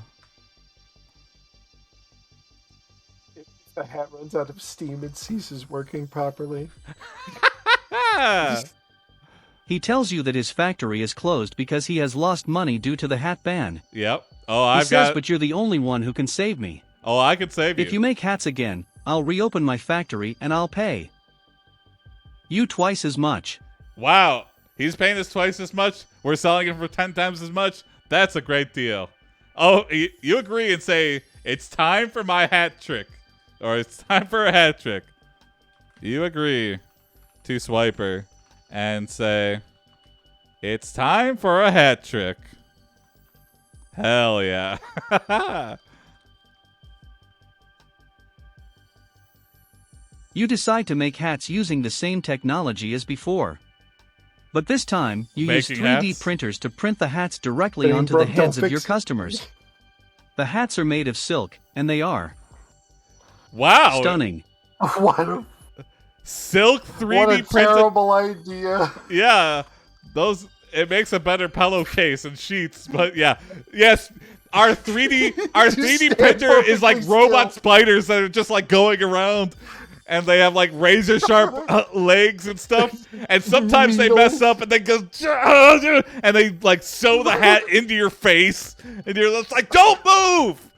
If the hat runs out of steam, it ceases working properly. He tells you that his factory is closed because he has lost money due to the hat ban. Yep. Oh, He I've says, got. but you're the only one who can save me. Oh, I can save you. If you make hats again, I'll reopen my factory and I'll pay you twice as much. Wow, he's paying us twice as much. We're selling it for 10 times as much. That's a great deal. Oh, you agree and say it's time for my hat trick, or it's time for a hat trick. You agree to Swiper and say it's time for a hat trick. Hell yeah. You decide to make hats using the same technology as before. But this time, you use Making 3D hats? printers to print the hats directly Getting onto the broke, heads don't of your fix it. customers. The hats are made of silk, and they are Wow. stunning. What a, Silk 3D what a printed. terrible idea. Yeah, it makes a better pillowcase and sheets, but yeah. Yes, our 3D stand printer is like perfectly robot still. spiders that are just like going around, and they have like razor sharp legs and stuff, and sometimes they mess up and they go and they like sew the hat into your face, and you're just like, don't move,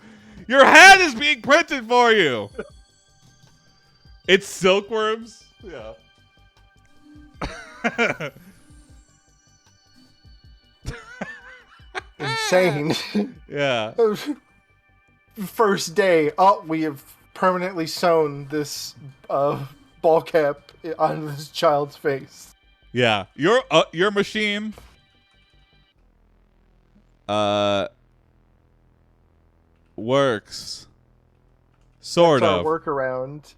your hat is being printed for you. It's silkworms. Yeah. Insane. Yeah. First day, oh, we have permanently sewn this ball cap on this child's face. Yeah. Your machine works sort That's of. our workaround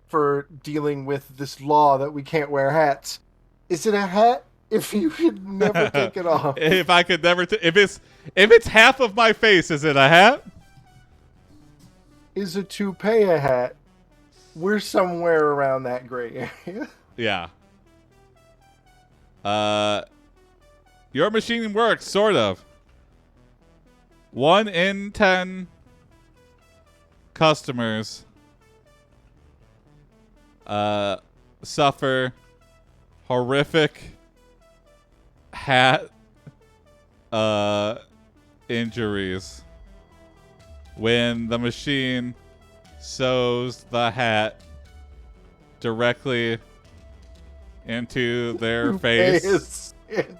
for dealing with this law that we can't wear hats. Is it a hat if you could never take it off? If I could never if it's half of my face, is it a hat? Is a toupee a hat? We're somewhere around that gray area. Yeah. Your machine works sort of. 1 in 10 customers suffer horrific hat injuries when the machine sews the hat directly into their face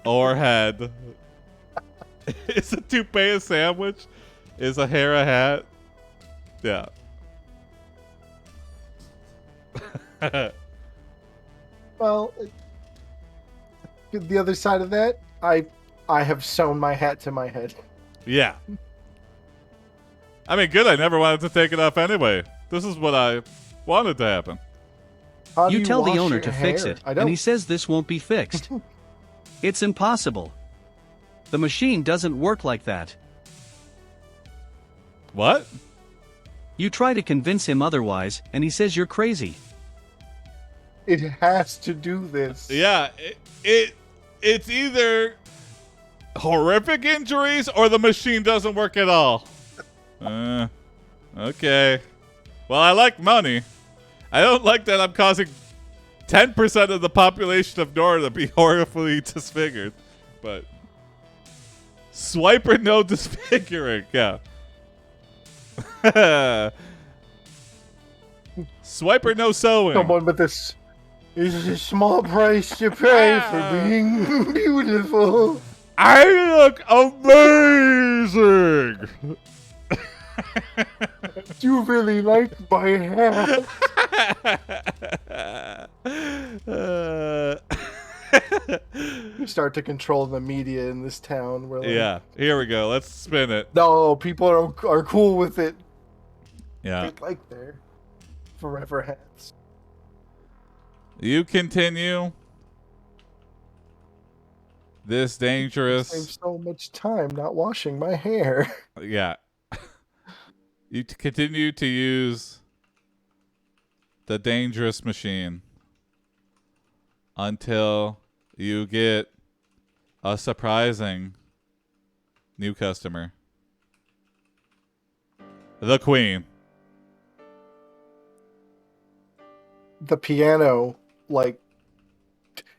or head. Is a toupee a sandwich? Is a hair a hat? Yeah. Well, the other side of that, I have sewn my hat to my head. Yeah. I mean, good. I never wanted to take it off anyway. This is what I wanted to happen. How do You tell the wash owner your to fix hair? it, I and don't. he says this won't be fixed. It's impossible. The machine doesn't work like that. What? You try to convince him otherwise, and he says you're crazy. It has to do this. Yeah. It's either horrific injuries or the machine doesn't work at all. Okay. Well, I like money. I don't like that I'm causing 10% of the population of Nora to be horribly disfigured. But Swiper no disfiguring, yeah. Swiper no sewing. Someone with this is a small price to pay for being beautiful. I look amazing. Do you really like my hat? You start to control the media in this town. Where, like, Yeah, here we go. Let's spin it. no, people are cool with it. Yeah. They like their forever hats. You continue this dangerous. Save so much time not washing my hair. Yeah. You continue to use the dangerous machine until you get a surprising new customer. The Queen. The piano, like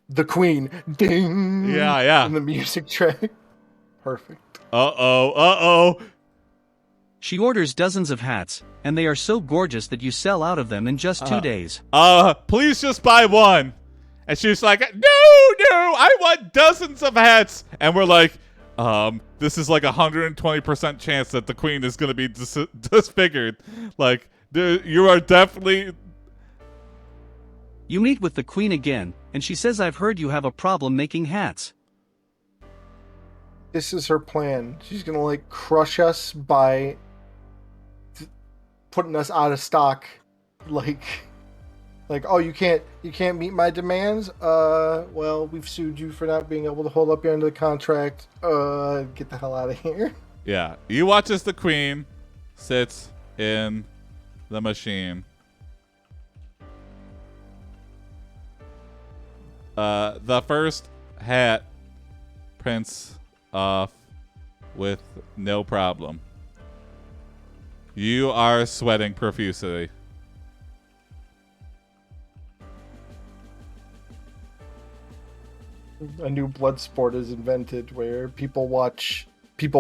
the Queen, ding. Yeah, yeah. And the music track, perfect. Uh-oh. She orders dozens of hats, and they are so gorgeous that you sell out of them in just 2 days. Please just buy one. And she's like, no, I want dozens of hats. And we're like, this is like 120% chance that the Queen is going to be disfigured. Like, you are definitely... You meet with the Queen again, and she says, I've heard you have a problem making hats. This is her plan. She's gonna like crush us by putting us out of stock. Like, oh, you can't meet my demands. Well, we've sued you for not being able to hold up your end of the contract. Get the hell out of here. Yeah. You watch as the Queen sits in the machine. The first hat prints off with no problem. You are sweating profusely. A new blood sport is invented where people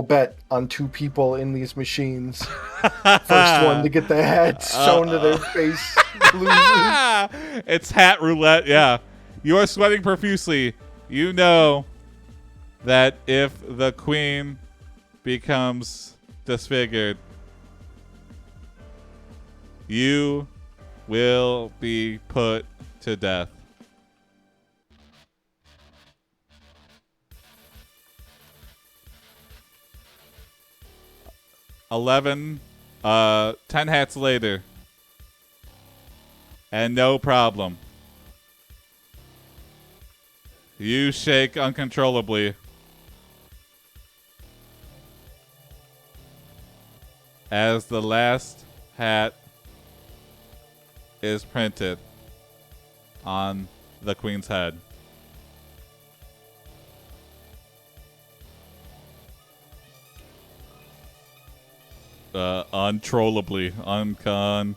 bet on two people in these machines. First one to get the hat shown to their face loses. It's hat roulette, yeah. You are sweating profusely. You know that if the Queen becomes disfigured, you will be put to death. $10 hats later, and no problem. You shake uncontrollably as the last hat is printed on the Queen's head. Uncontrollably. Uncontrollably.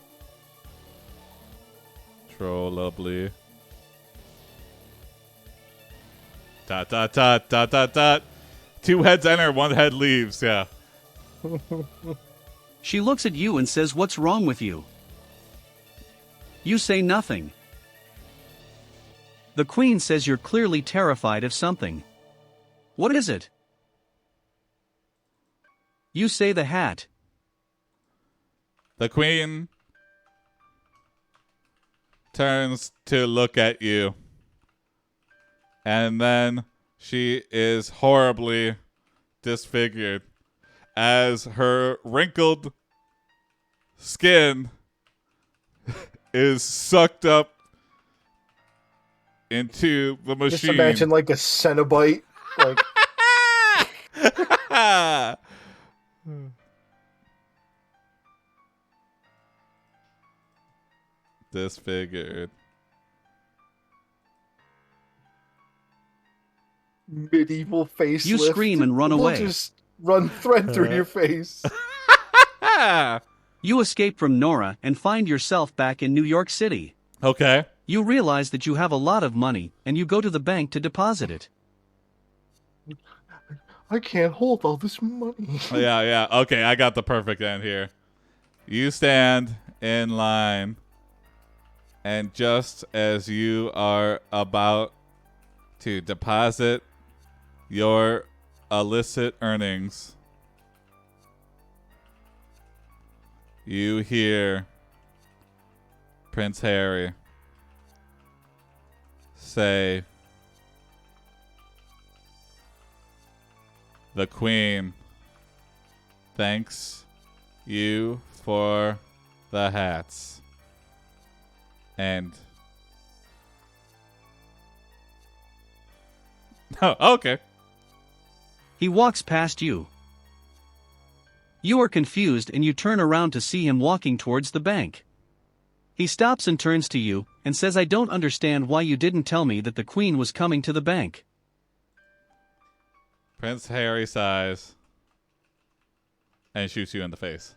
Dot, dot, dot, dot, dot, dot. 2 heads enter, 1 head leaves, yeah. She looks at you and says, what's wrong with you? You say nothing. The Queen says you're clearly terrified of something. What is it? You say the hat. The Queen turns to look at you. And then she is horribly disfigured as her wrinkled skin is sucked up into the machine. Just imagine like a Cenobite. Like disfigured. medieval facelift. You scream and run away. Just run thread through your face. You escape from Nora and find yourself back in New York City. Okay. You realize that you have a lot of money, and you go to the bank to deposit it. I can't hold all this money. Yeah. Okay, I got the perfect end here. You stand in line, and just as you are about to deposit your illicit earnings, you hear Prince Harry say, "The Queen thanks you for the hats." And oh, okay. He walks past you. You are confused and you turn around to see him walking towards the bank. He stops and turns to you and says, "I don't understand why you didn't tell me that the Queen was coming to the bank." Prince Harry sighs and shoots you in the face.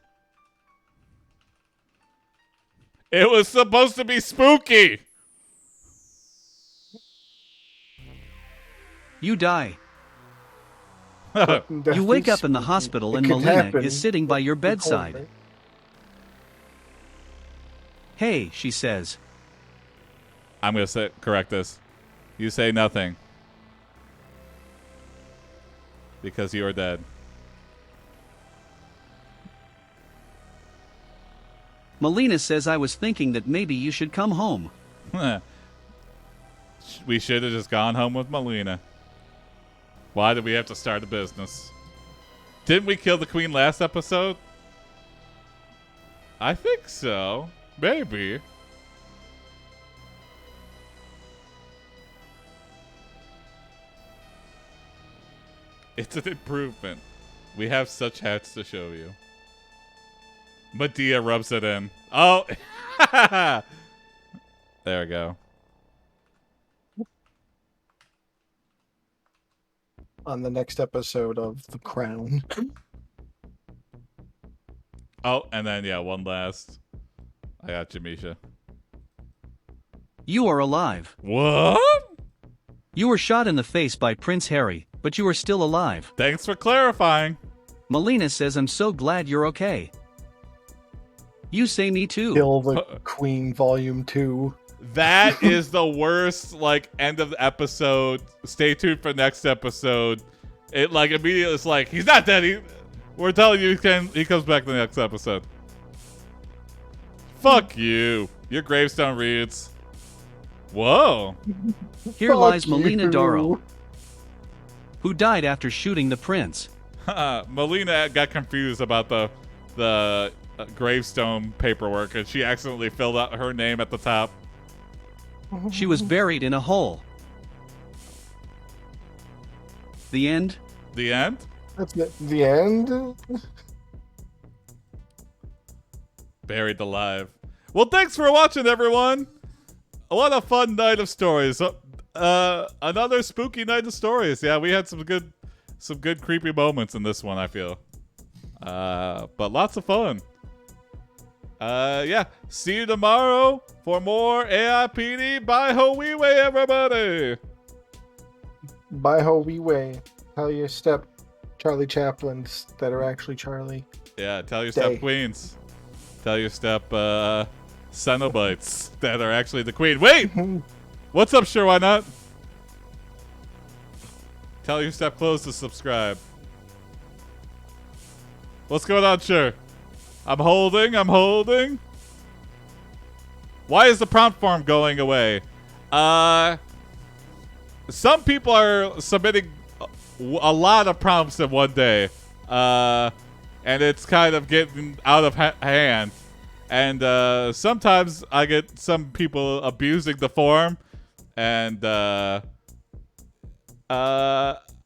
It was supposed to be spooky. You die. That's You wake up in the spooky. hospital It and could Melina happen. is sitting by your It's cold, bedside. right? "Hey," she says. I'm going to correct this. You say nothing. Because you are dead. Melina says, "I was thinking that maybe you should come home." We should have just gone home with Melina. Why did we have to start a business? Didn't we kill the Queen last episode? I think so. Maybe. It's an improvement. We have such hats to show you. Madea rubs it in. Oh! There we go. On the next episode of The Crown. Oh, and then, yeah, one last. I got you, Misha. You are alive. What? You were shot in the face by Prince Harry, but you are still alive. Thanks for clarifying. Melina says, "I'm so glad you're okay." You say, "Me too." Kill the Queen Volume 2. That is the worst, like, end of the episode. Stay tuned for next episode. It, like, immediately is like, he's not dead. We're telling you he comes back in the next episode. Fuck you. Your gravestone reads, whoa. Here Fuck lies Melina you. Darrow, who died after shooting the prince. Melina got confused about the gravestone paperwork, and she accidentally filled out her name at the top. She was buried in a hole. The end? The end? That's the end? Buried alive. Well, thanks for watching, everyone. What a fun night of stories. Another spooky night of stories. Yeah, we had some good creepy moments in this one, I feel. But lots of fun. Yeah. See you tomorrow for more AiPD. Bye ho wee way, everybody. Bye ho wee way. Tell your step Charlie Chaplins that are actually Charlie. Yeah, tell your Day. step queens. Tell your step Cenobites that are actually the queen. Wait! What's up, sure, why not? Tell your step close to subscribe. What's going on, sure? I'm holding. Why is the prompt form going away? Some people are submitting a lot of prompts in one day. And it's kind of getting out of hand. And sometimes I get some people abusing the form. And I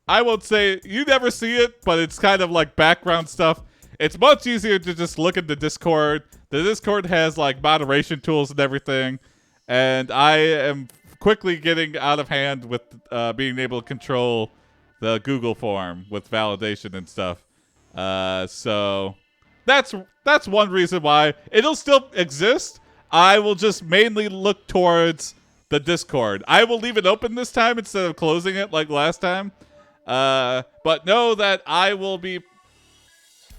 won't say you never see it, but it's kind of like background stuff. It's much easier to just look at the Discord. The Discord has like moderation tools and everything. And I am quickly getting out of hand with being able to control the Google form with validation and stuff. So that's one reason why it'll still exist. I will just mainly look towards the Discord. I will leave it open this time instead of closing it like last time. But know that I will be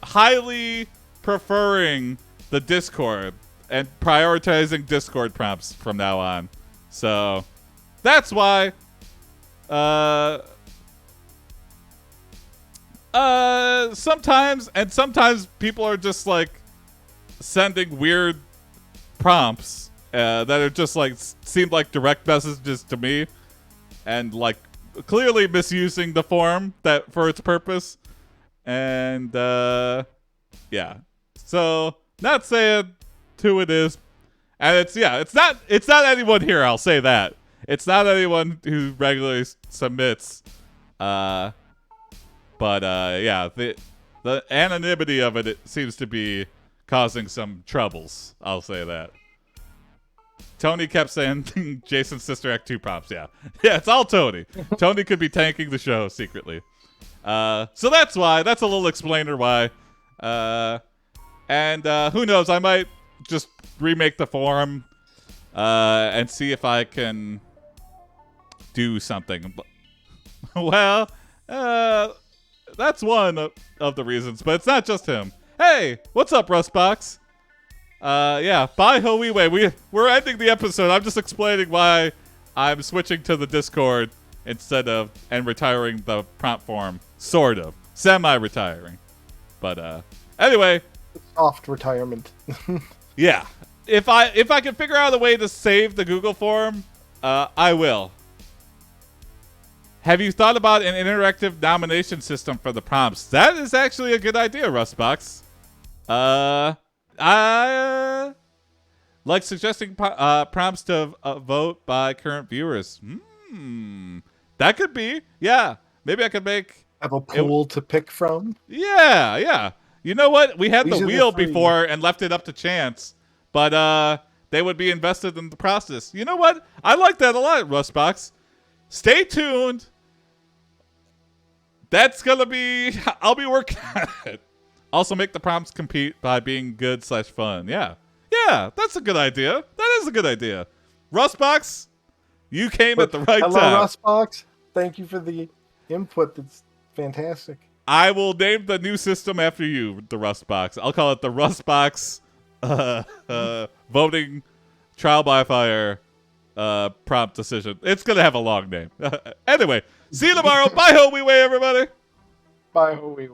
highly preferring the Discord and prioritizing Discord prompts from now on. So that's why Sometimes, and sometimes people are just like sending weird prompts that are just like seem like direct messages to me, and like clearly misusing the form that for its purpose. And yeah, so not saying who it is, and it's not anyone here. I'll say that it's not anyone who regularly submits. But yeah, the anonymity of it seems to be causing some troubles. I'll say that. Tony kept saying Jason's Sister Act 2 prompts. Yeah, it's all Tony. Tony could be tanking the show secretly. So that's why. That's a little explainer why. And who knows? I might just remake the forum and see if I can do something. Well, that's one of the reasons, but it's not just him. Hey, what's up, Rustbox? Yeah, bye, Hoiwe. We're ending the episode. I'm just explaining why I'm switching to the Discord instead of and retiring the prompt form. Sort of. Semi-retiring. But anyway. Soft retirement. Yeah. If I can figure out a way to save the Google form, I will. Have you thought about an interactive nomination system for the prompts? That is actually a good idea, Rustbox. I like suggesting prompts to vote by current viewers. That could be. Yeah. Maybe I could have a pool to pick from. Yeah. You know what? We had These the wheel before and left it up to chance, but they would be invested in the process. You know what? I like that a lot, Rustbox. Stay tuned. That's gonna be. I'll be working on it. Also, make the prompts compete by being good/fun. Yeah, that's a good idea. That is a good idea. Rustbox, you came at the right time. Hello, Rustbox. Thank you for the input. That's fantastic. I will name the new system after you, the Rustbox. I'll call it the Rustbox voting trial by fire prompt decision. It's gonna have a long name. Anyway, see you tomorrow. Bye, Hoiwe, everybody. Bye, Hoiwe.